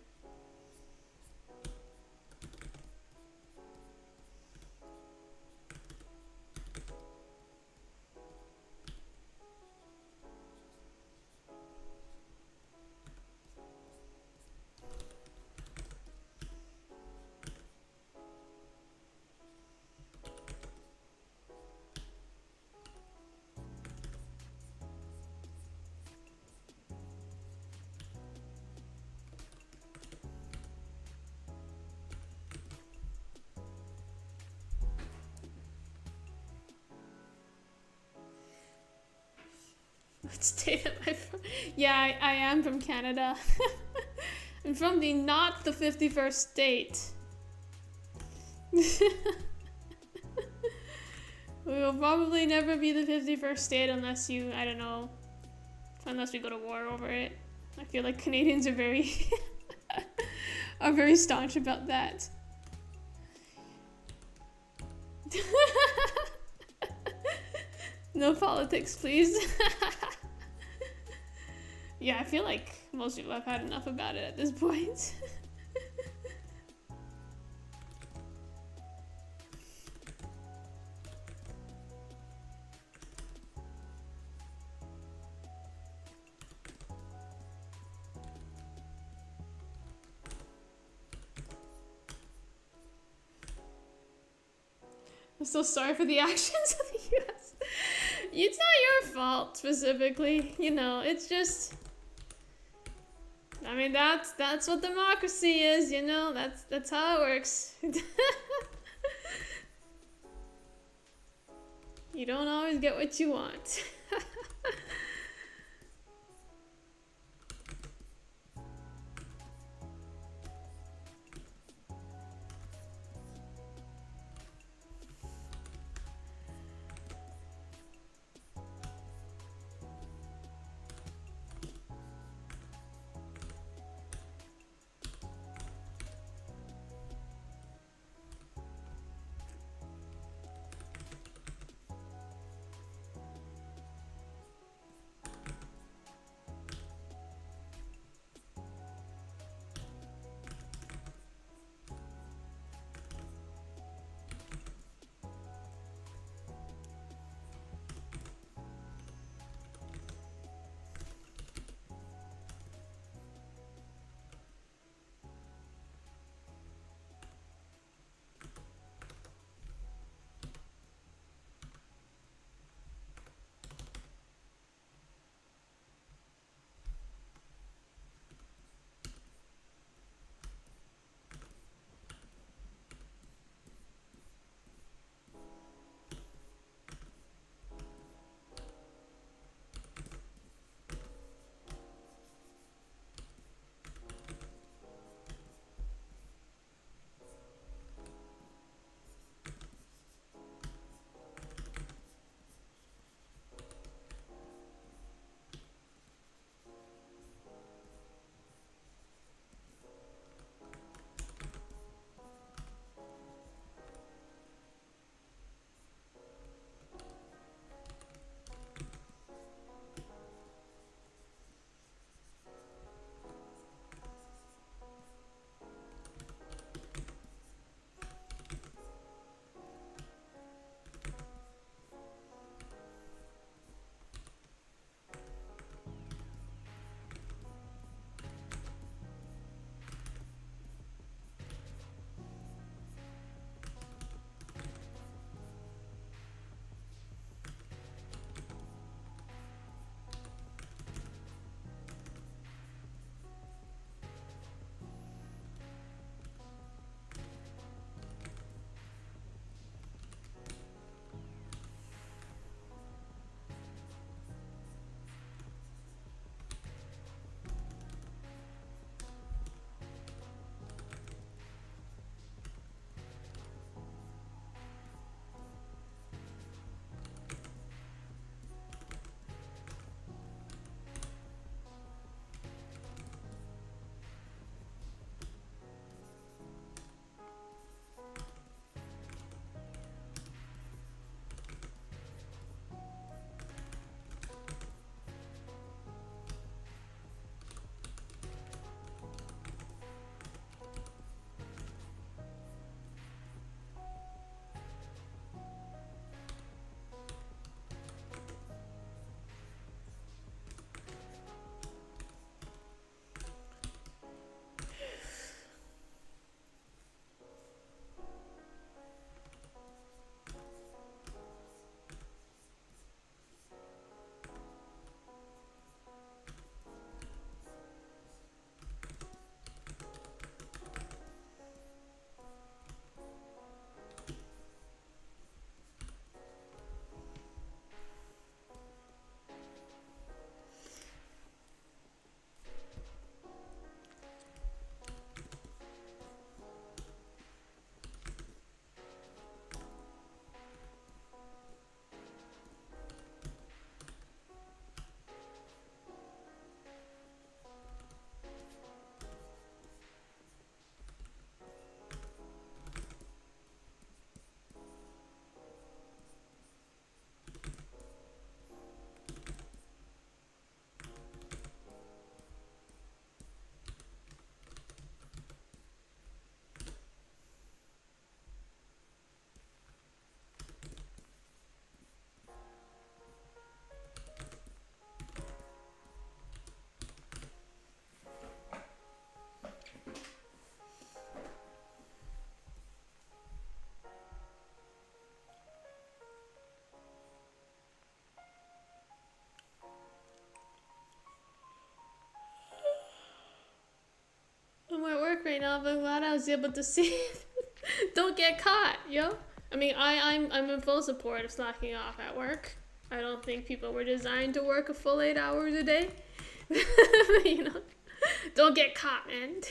What state am I from? Yeah, I am from Canada. I'm from the not the 51st state. We will probably never be the 51st state unless you, I don't know, unless we go to war over it. I feel like Canadians are very are very staunch about that. No politics, please. Yeah, I feel like most people have had enough about it at this point. I'm so sorry for the actions of the US. It's not your fault specifically, you know, it's just, I mean, that's what democracy is, you know, that's how it works. You don't always get what you want. but glad I was able to see. Don't get caught, yo. I mean, I'm in full support of slacking off at work. I don't think people were designed to work a full 8 hours a day. You know, don't get caught, man.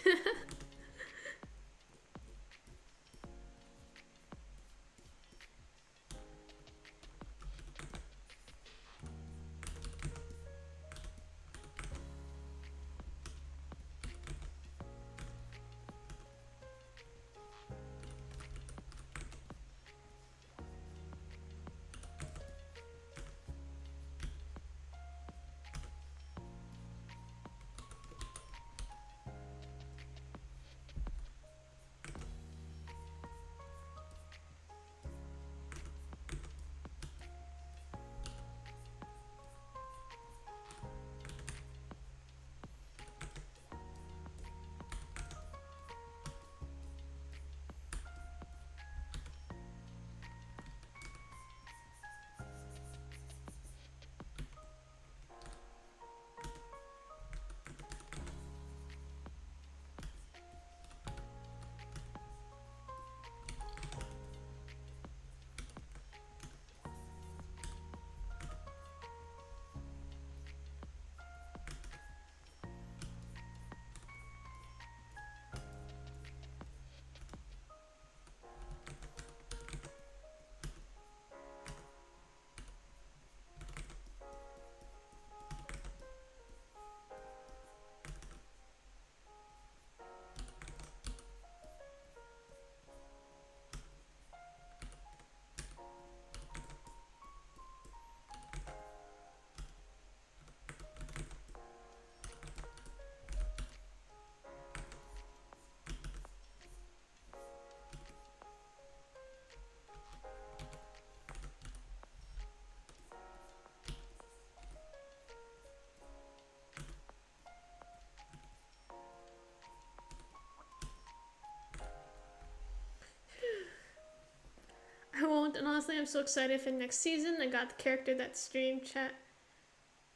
I won't, and honestly, I'm so excited for next season. I got the character that stream chat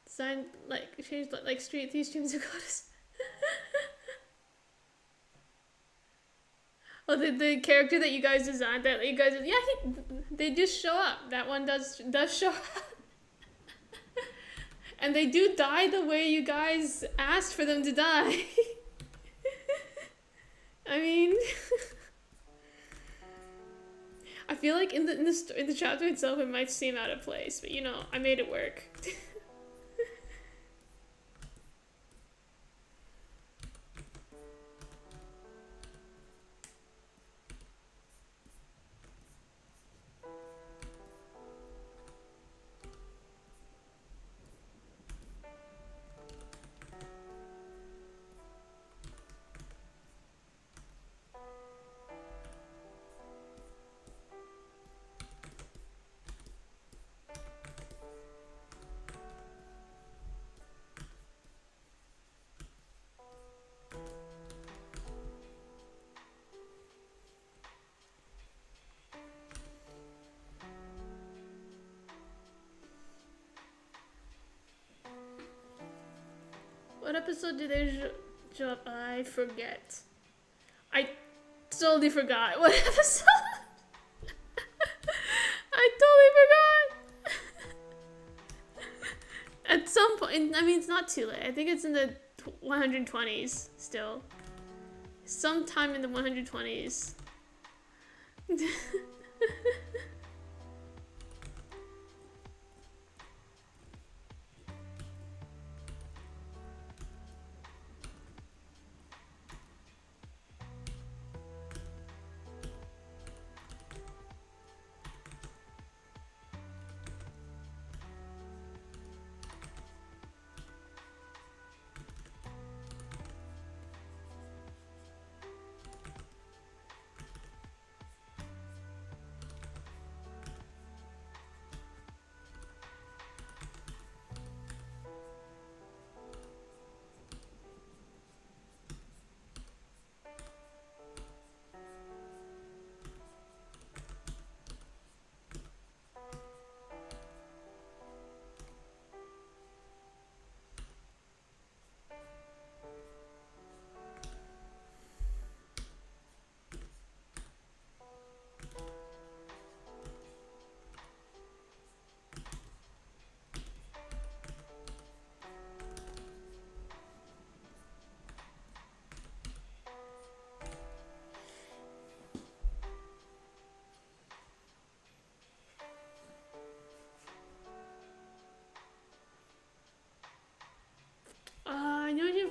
designed, like, changed, like, these streams ago. Oh, the character that you guys designed, that you guys, yeah, they just show up. That one does show up. And they do die the way you guys asked for them to die. I mean, I feel like in the chapter itself it might seem out of place, but you know, I made it work. What episode did they show up? I forget. I totally forgot. What episode? I totally forgot. At some point, I mean, it's not too late. I think it's in the 120s still. Sometime in the 120s.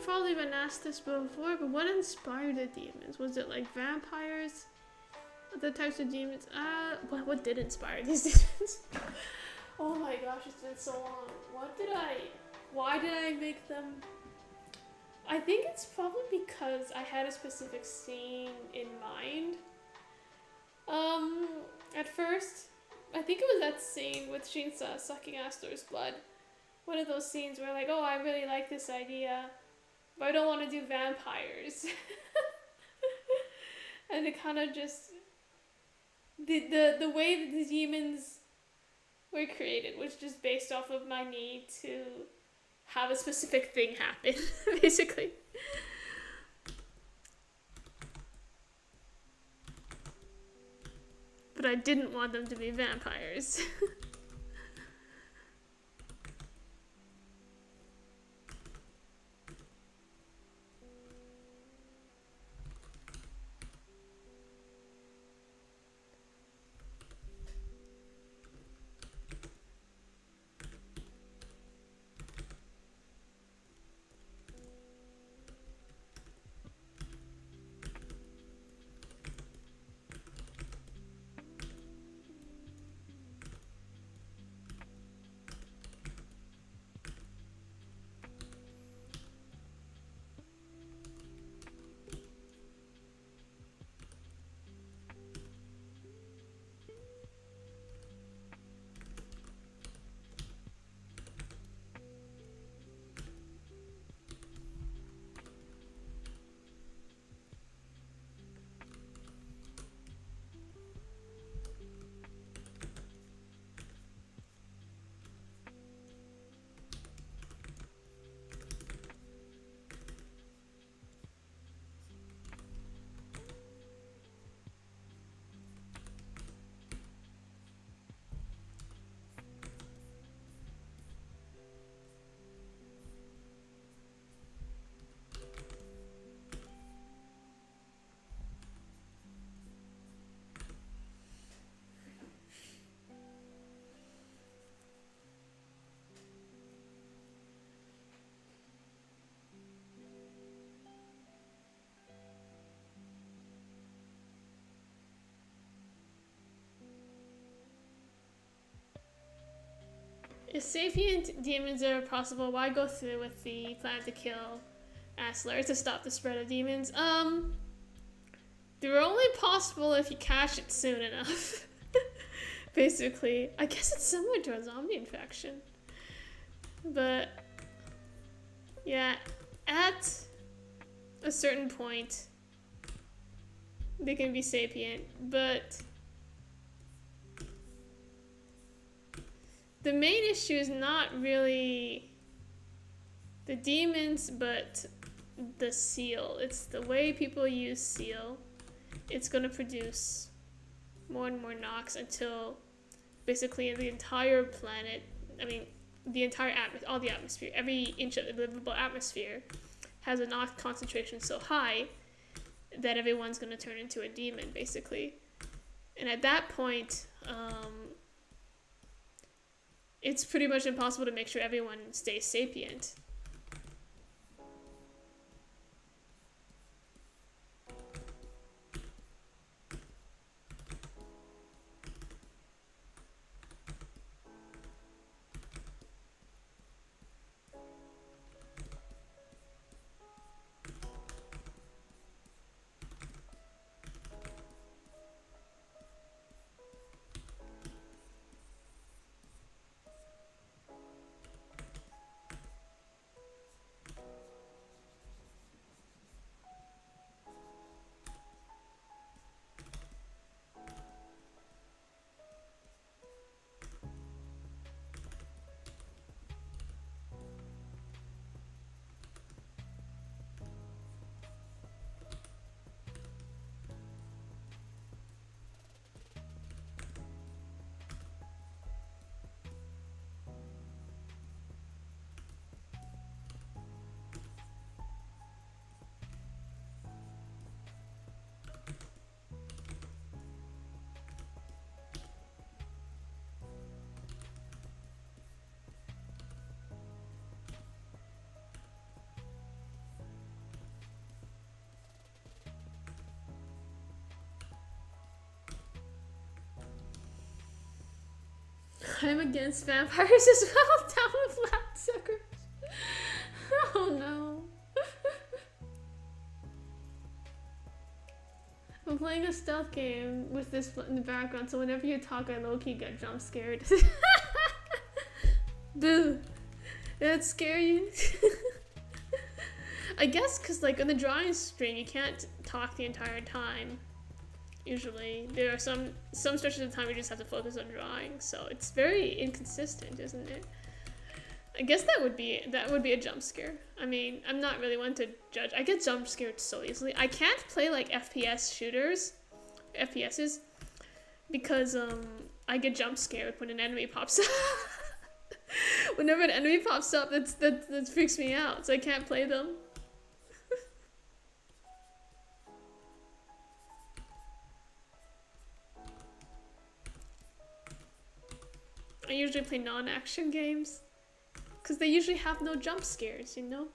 probably been asked this before, but what inspired the demons? Was it like vampires? The types of demons? What did inspire these demons? Oh my gosh, it's been so long. Why did I make them? I think it's probably because I had a specific scene in mind. At first, I think it was that scene with Shinsa sucking Astor's blood. One of those scenes where like, oh, I really like this idea, but I don't want to do vampires. And it kind of just, the way that the demons were created was just based off of my need to have a specific thing happen, basically. But I didn't want them to be vampires. If sapient demons are possible, why go through with the plan to kill Asler to stop the spread of demons? They're only possible if you catch it soon enough. Basically. I guess it's similar to a zombie infection. But yeah, at a certain point they can be sapient, but the main issue is not really the demons, but the seal. It's the way people use seal. It's going to produce more and more Nox until basically the entire planet, I mean, the entire atmosphere, all the atmosphere, every inch of the livable atmosphere has a Nox concentration so high that everyone's going to turn into a demon, basically. And at that point, it's pretty much impossible to make sure everyone stays sapient. I'm against vampires as well. Down with bloodsuckers. Oh no. I'm playing a stealth game with this in the background, so whenever you talk, I low-key get jump scared. Boo. Did that scare you? I guess because like on the drawing stream, you can't talk the entire time. Usually, there are some stretches of time you just have to focus on drawing, so it's very inconsistent, isn't it? I guess that would be a jump scare. I mean, I'm not really one to judge. I get jump scared so easily. I can't play like FPS shooters, FPSs, because I get jump scared when an enemy pops up. Whenever an enemy pops up, that freaks me out, so I can't play them. I usually play non-action games, because they usually have no jump scares, you know?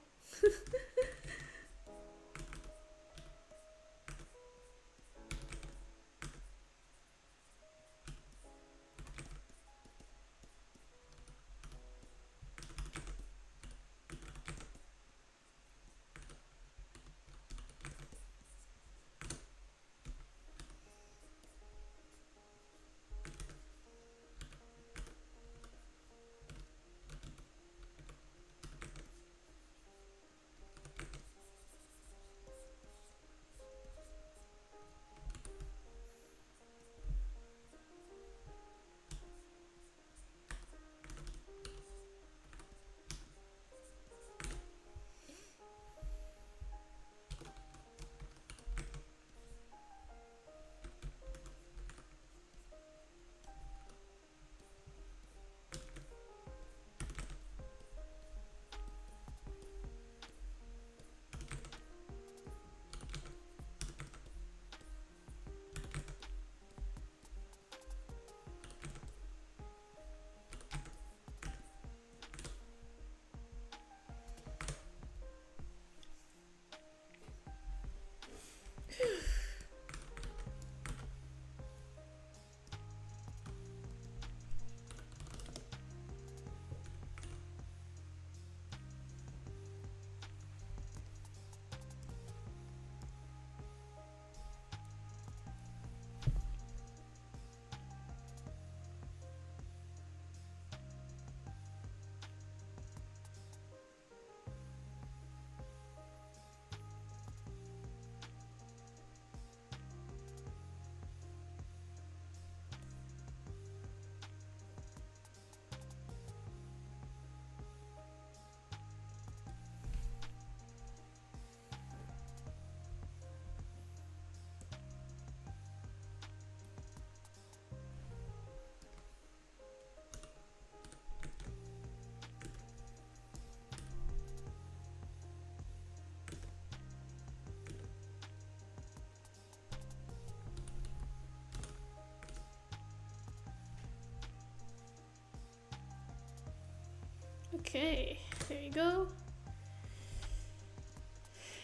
Okay, there you go.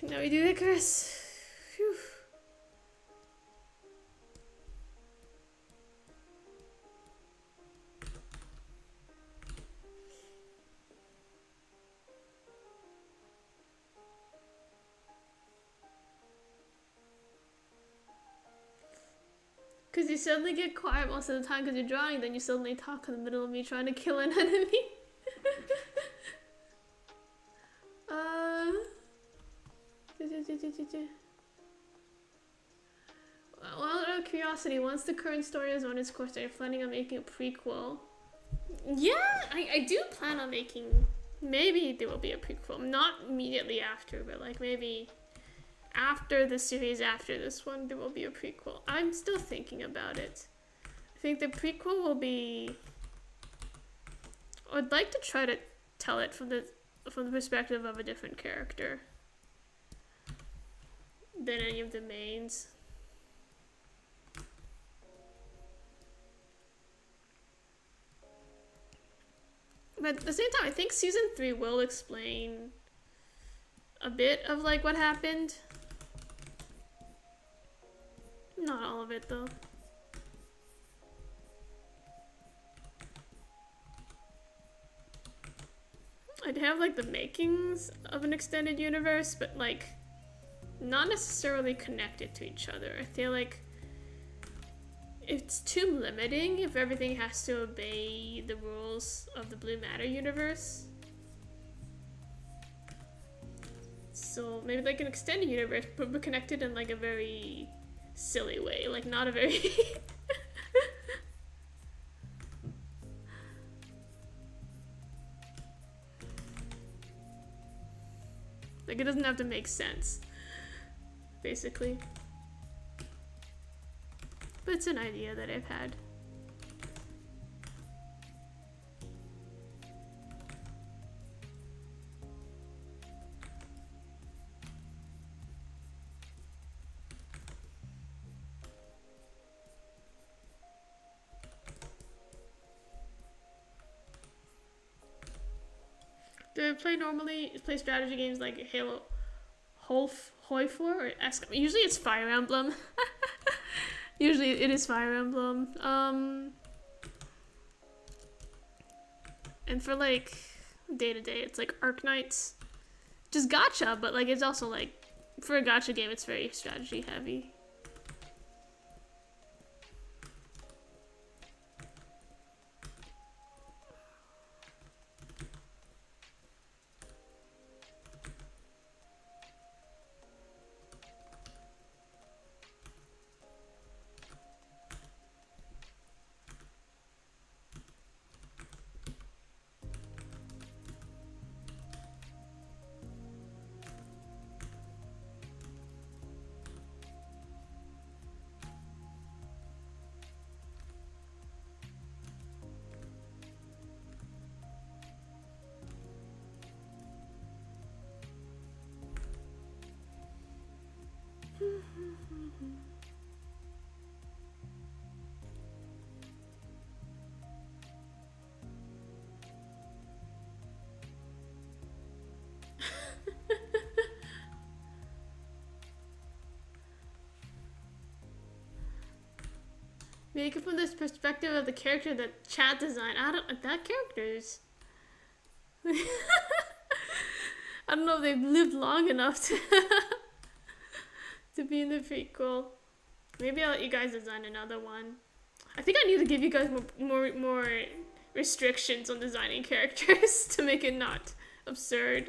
Now we do Icarus. Phew. Because you suddenly get quiet most of the time because you're drawing, then you suddenly talk in the middle of me trying to kill an enemy. Well, out of curiosity, once the current story has run its course, are you planning on making a prequel? Yeah, I do plan on making... Maybe there will be a prequel. Not immediately after, but like maybe after the series after this one, there will be a prequel. I'm still thinking about it. I think the prequel will be... I'd like to try to tell it from the perspective of a different character than any of the mains. But at the same time, I think season 3 will explain a bit of like what happened. Not all of it though. I'd have like the makings of an extended universe, but like not necessarily connected to each other. I feel like it's too limiting if everything has to obey the rules of the Blue Matter universe. So maybe like an extended universe, but connected in like a very silly way, like not a very like it doesn't have to make sense, basically. But it's an idea that I've had. Do I play strategy games like Halo, Hoi4 or XCOM? Usually it's Fire Emblem. Usually it is Fire Emblem. And for like day to day, it's like Arknights. Just gacha, but like it's also like for a gacha game, it's very strategy heavy. Make it from this perspective of the character that chat design. I don't that characters. I don't know if they've lived long enough to to be in the prequel. Maybe I'll let you guys design another one. I think I need to give you guys more restrictions on designing characters to make it not absurd.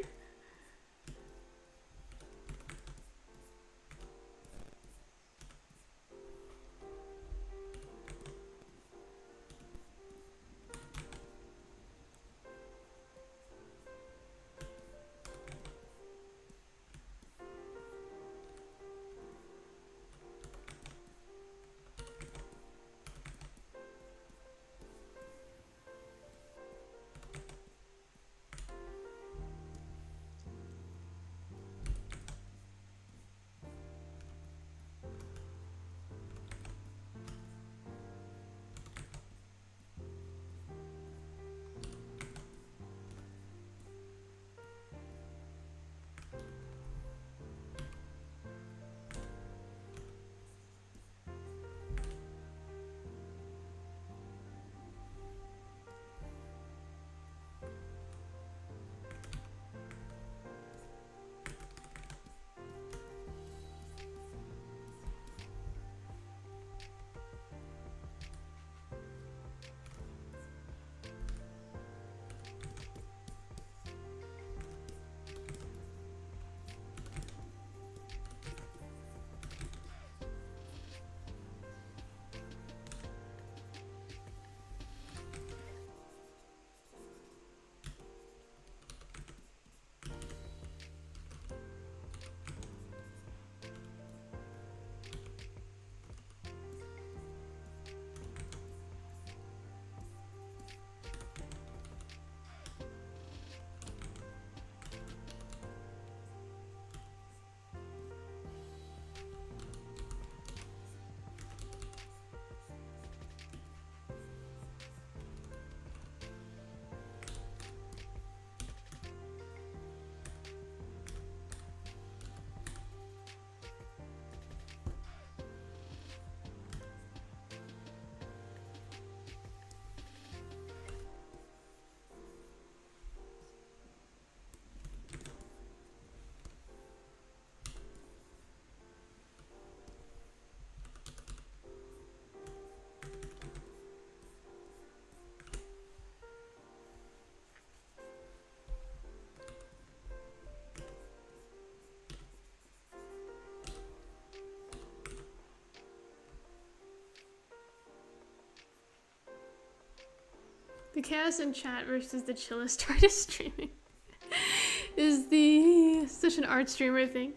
The chaos in chat versus the chillest artist streaming is the such an art streamer thing.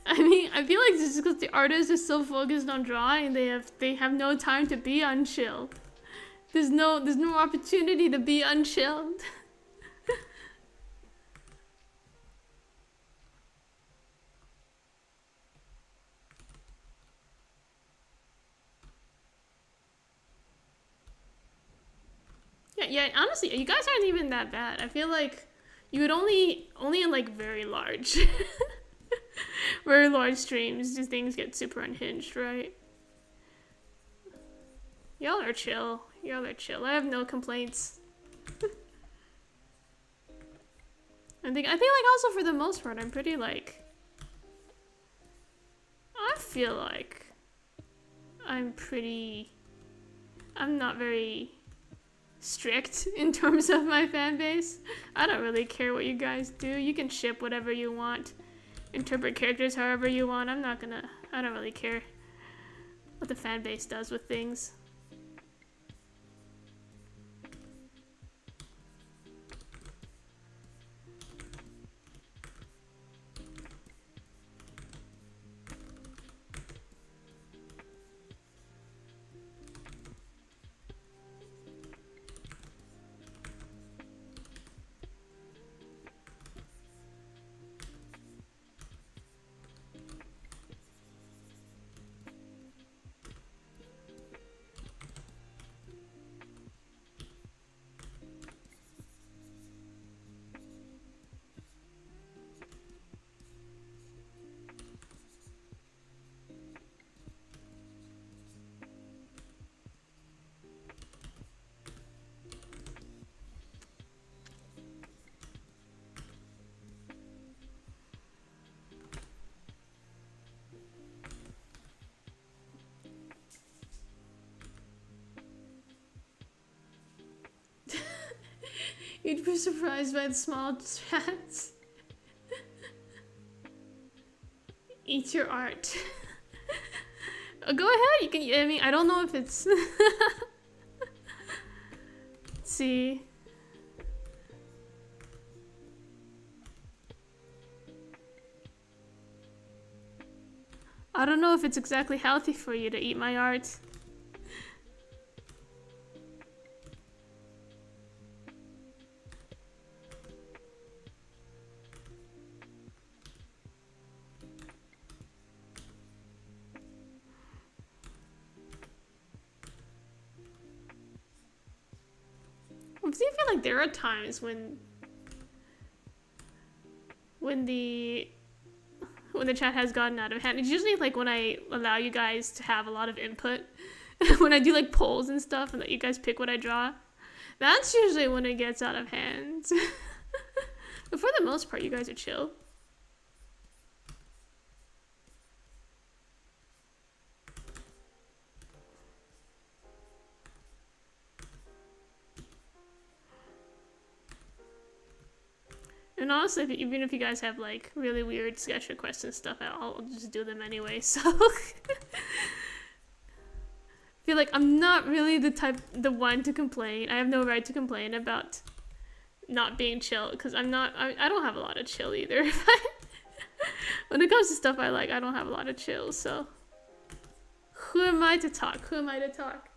I mean, I feel like this is because the artist is so focused on drawing, they have no time to be unchilled. There's no opportunity to be unchilled. Yeah, honestly, you guys aren't even that bad. I feel like you would only in like very large very large streams do things get super unhinged, right? Y'all are chill. Y'all are chill. I have no complaints. I think like also for the most part I'm pretty like I feel like I'm not very strict in terms of my fan base. I don't really care what you guys do. You can ship whatever you want, interpret characters however you want. I don't really care what the fan base does with things. You'd be surprised by the small chats. Eat your art. Go ahead, you can, I mean, I don't know if it's... Let's see. I don't know if it's exactly healthy for you to eat my art. I feel like there are times when the chat has gotten out of hand. It's usually like when I allow you guys to have a lot of input. When I do like polls and stuff and let you guys pick what I draw. That's usually when it gets out of hand. But for the most part, you guys are chill. And honestly, even if you guys have like really weird sketch requests and stuff, I'll just do them anyway, so. I feel like I'm not really the one to complain. I have no right to complain about not being chill, because I don't have a lot of chill either. When it comes to stuff I like, I don't have a lot of chill, so. Who am I to talk? Who am I to talk?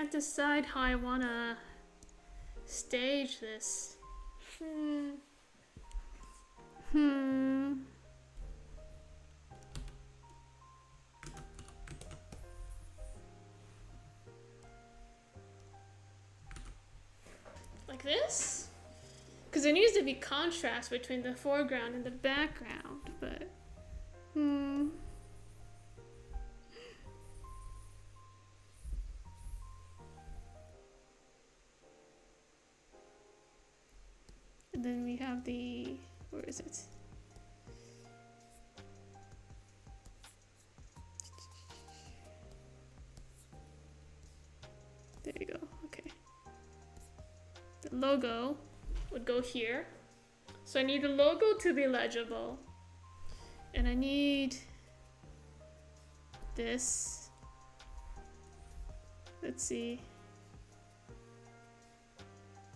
can't decide how I wanna stage this. Like this? Because there needs to be contrast between the foreground and the background, but and then we have the, where is it? There you go, okay. The logo would go here. So I need the logo to be legible. And I need this. Let's see.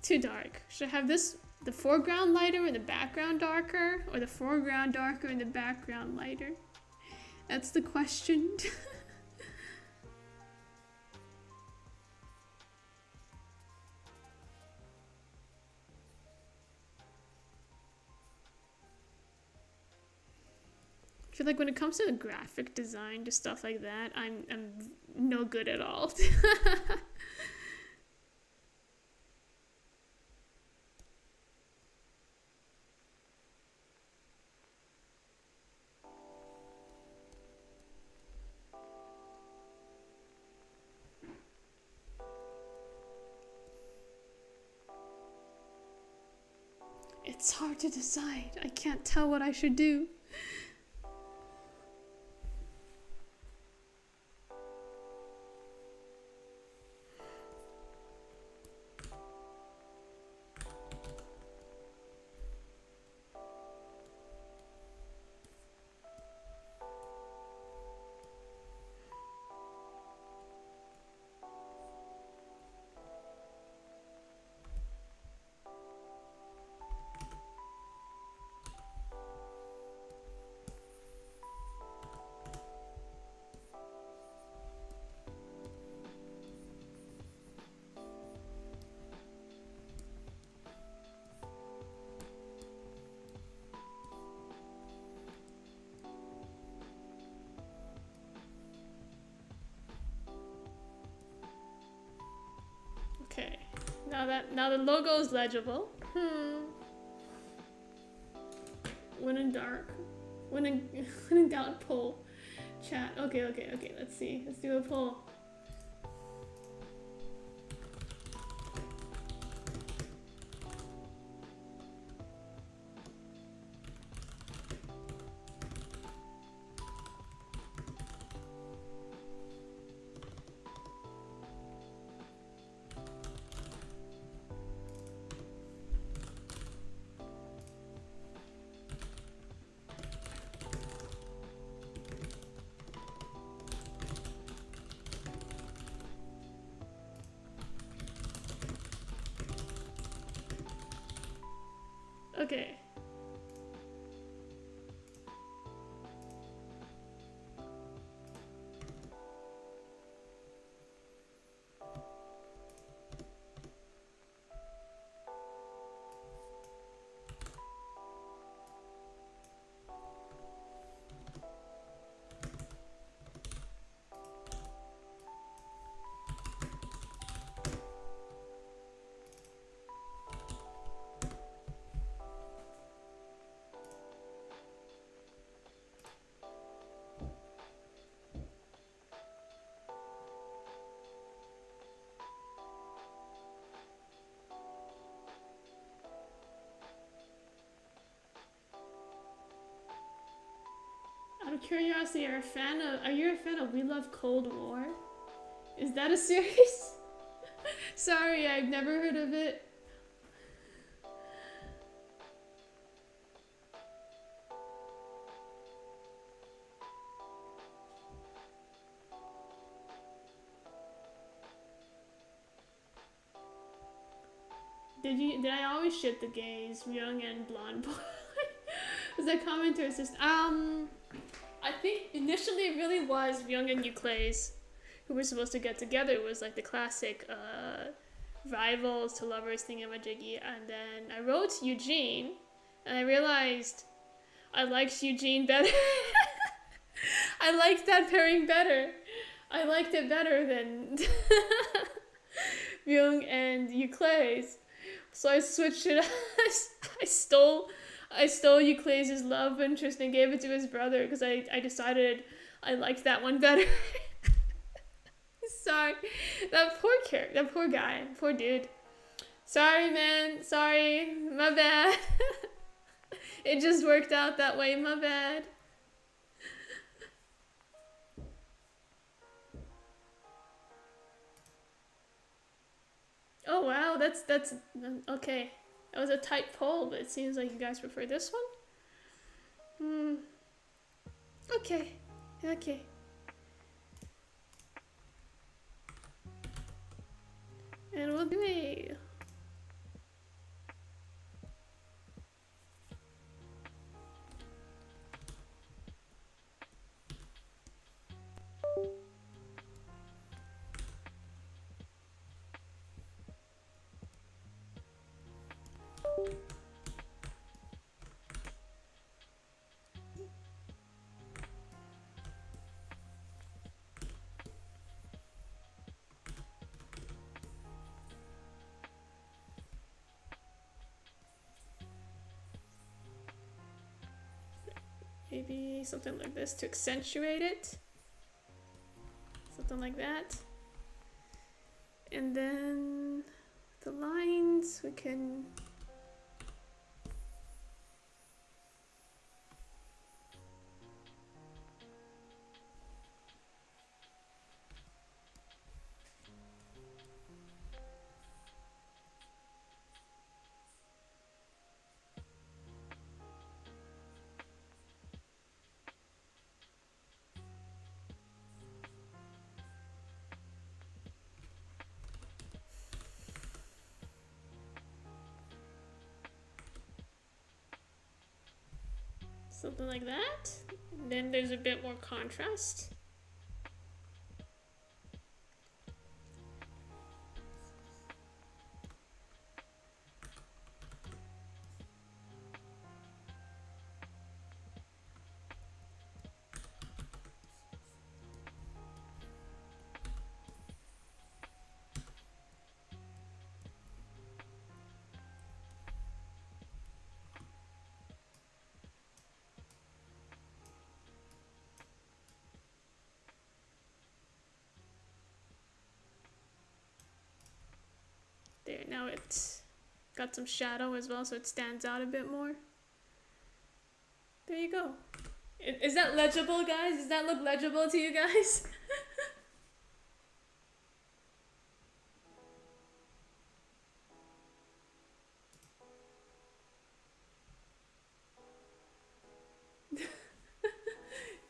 Too dark. Should I have this, the foreground lighter and the background darker? Or the foreground darker and the background lighter? That's the question. I feel like when it comes to graphic design, to stuff like that, I'm no good at all. It's hard to decide. I can't tell what I should do. Okay, now the logo is legible. When in dark, when in doubt, poll, chat. Okay. Let's see. Let's do a poll. Okay. Out of curiosity, are you a fan of We Love Cold War? Is that a series? Sorry, I've never heard of it. Did I always ship the gays, young and blonde boy? Was that commenter assist? I think initially it really was Young and Euclase. who were supposed to get together was like the classic rivals to lovers thingamajiggy. And then I wrote Eugene, and I realized I liked Eugene better. I liked that pairing better. I liked it better than Byung and Euclase. So I switched it. I stole Euclase's love interest and gave it to his brother because I decided I liked that one better. Sorry. That poor guy, poor dude. Sorry, man. Sorry. My bad. It just worked out that way. My bad. Oh wow, that's okay. That was a tight poll, but it seems like you guys prefer this one. Okay. Okay. And we'll do a maybe something like this to accentuate it. Something like that. And then the lines, we can something like that. And then there's a bit more contrast. There, now it's got some shadow as well, so it stands out a bit more. There you go. Is that legible, guys? Does that look legible to you guys?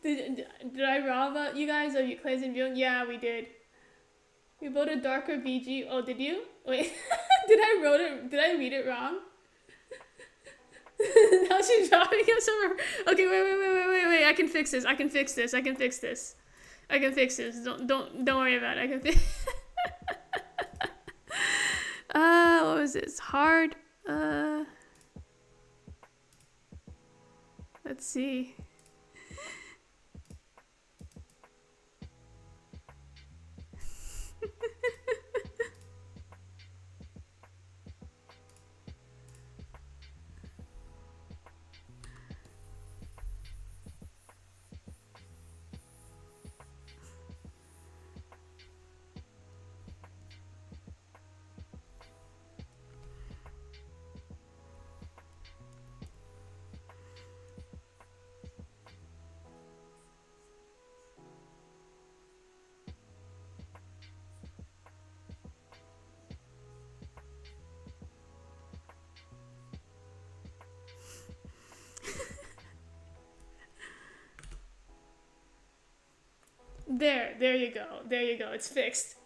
Did I rob you guys of Euclid's and Byung? Yeah, we did. We voted darker BG. Oh, did you? Wait, did I read it wrong? Now she's dropping him somewhere. Okay, wait. I can fix this. Don't worry about it. I can fix. What was this? Hard. Let's see. There you go. It's fixed.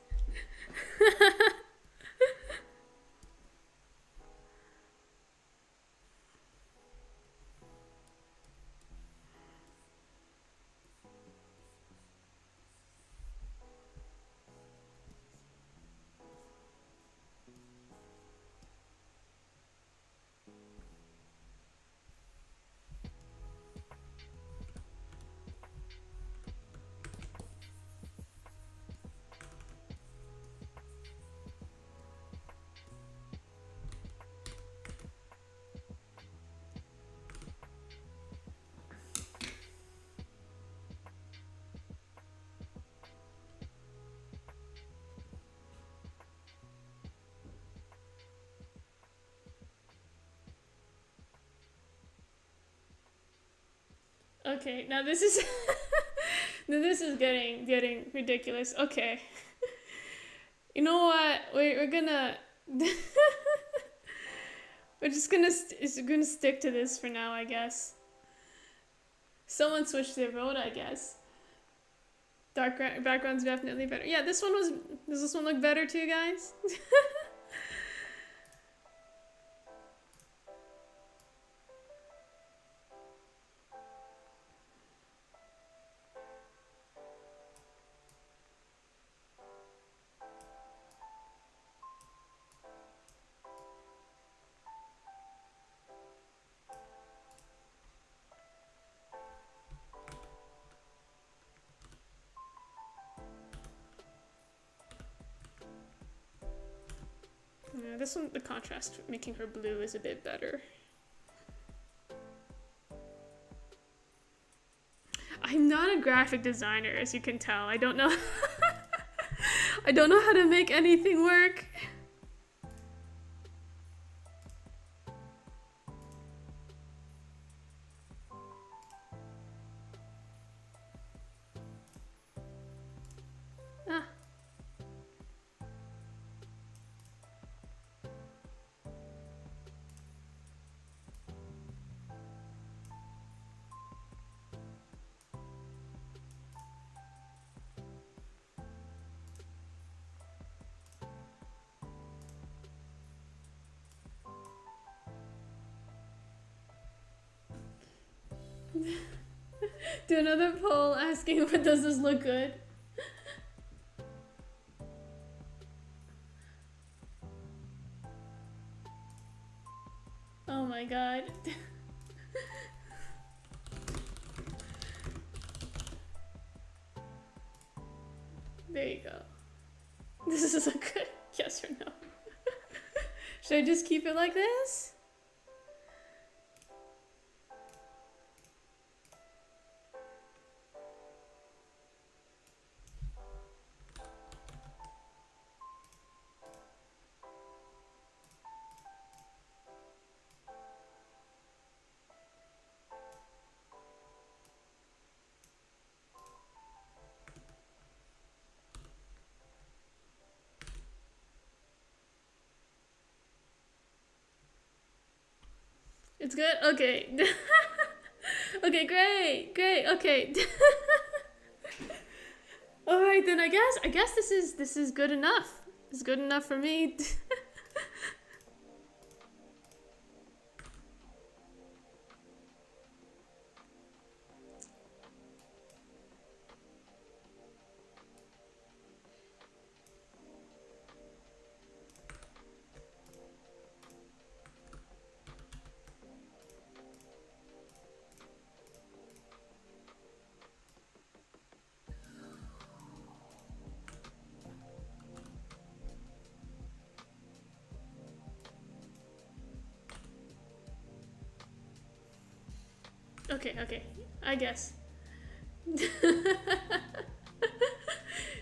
Okay, now this is now this is getting ridiculous. Okay. You know what? We're gonna we're just gonna stick to this for now, I guess. Someone switched their vote, I guess. Dark background's definitely better. Yeah, this one was. Does this one look better to you guys? Yeah, this one, the contrast making her blue is a bit better. I'm not a graphic designer, as you can tell. I don't know. I don't know how to make anything work. Ah. Do another poll asking, what does this look good? Oh my god. There you go. This is a good yes or no. Should I just keep it like this? It's good? Okay. Okay, great, okay. Alright then, I guess this is good enough. It's good enough for me. Okay, I guess.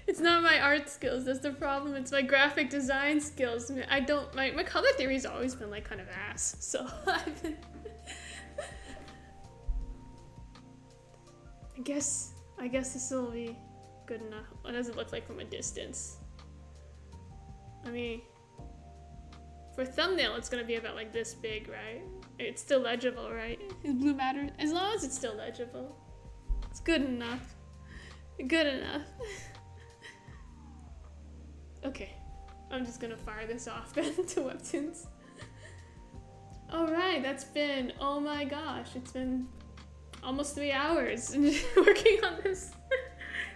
It's not my art skills, that's the problem. It's my graphic design skills. I don't, my color theory's always been like kind of ass, so I've been... I guess this will be good enough. What does it look like from a distance? I mean, for thumbnail, it's gonna be about like this big, right? It's still legible, right? Is blue matter? As long as it's still legible. It's good enough. Good enough. Okay. I'm just gonna fire this off then to Webtoons. Alright, that's been, oh my gosh, it's been almost 3 hours working on this.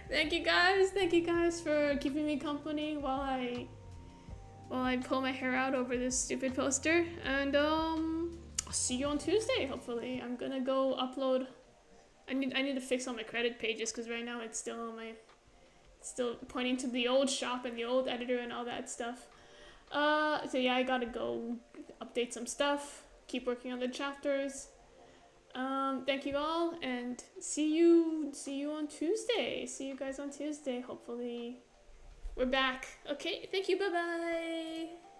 Thank you guys for keeping me company while I pull my hair out over this stupid poster. And I'll see you on Tuesday, hopefully. I'm gonna go upload. I need to fix all my credit pages because right now it's still on it's still pointing to the old shop and the old editor and all that stuff. So yeah, I gotta go update some stuff, keep working on the chapters. Thank you all, and see you on Tuesday. See you guys on Tuesday. Hopefully we're back. Okay, thank you, bye bye.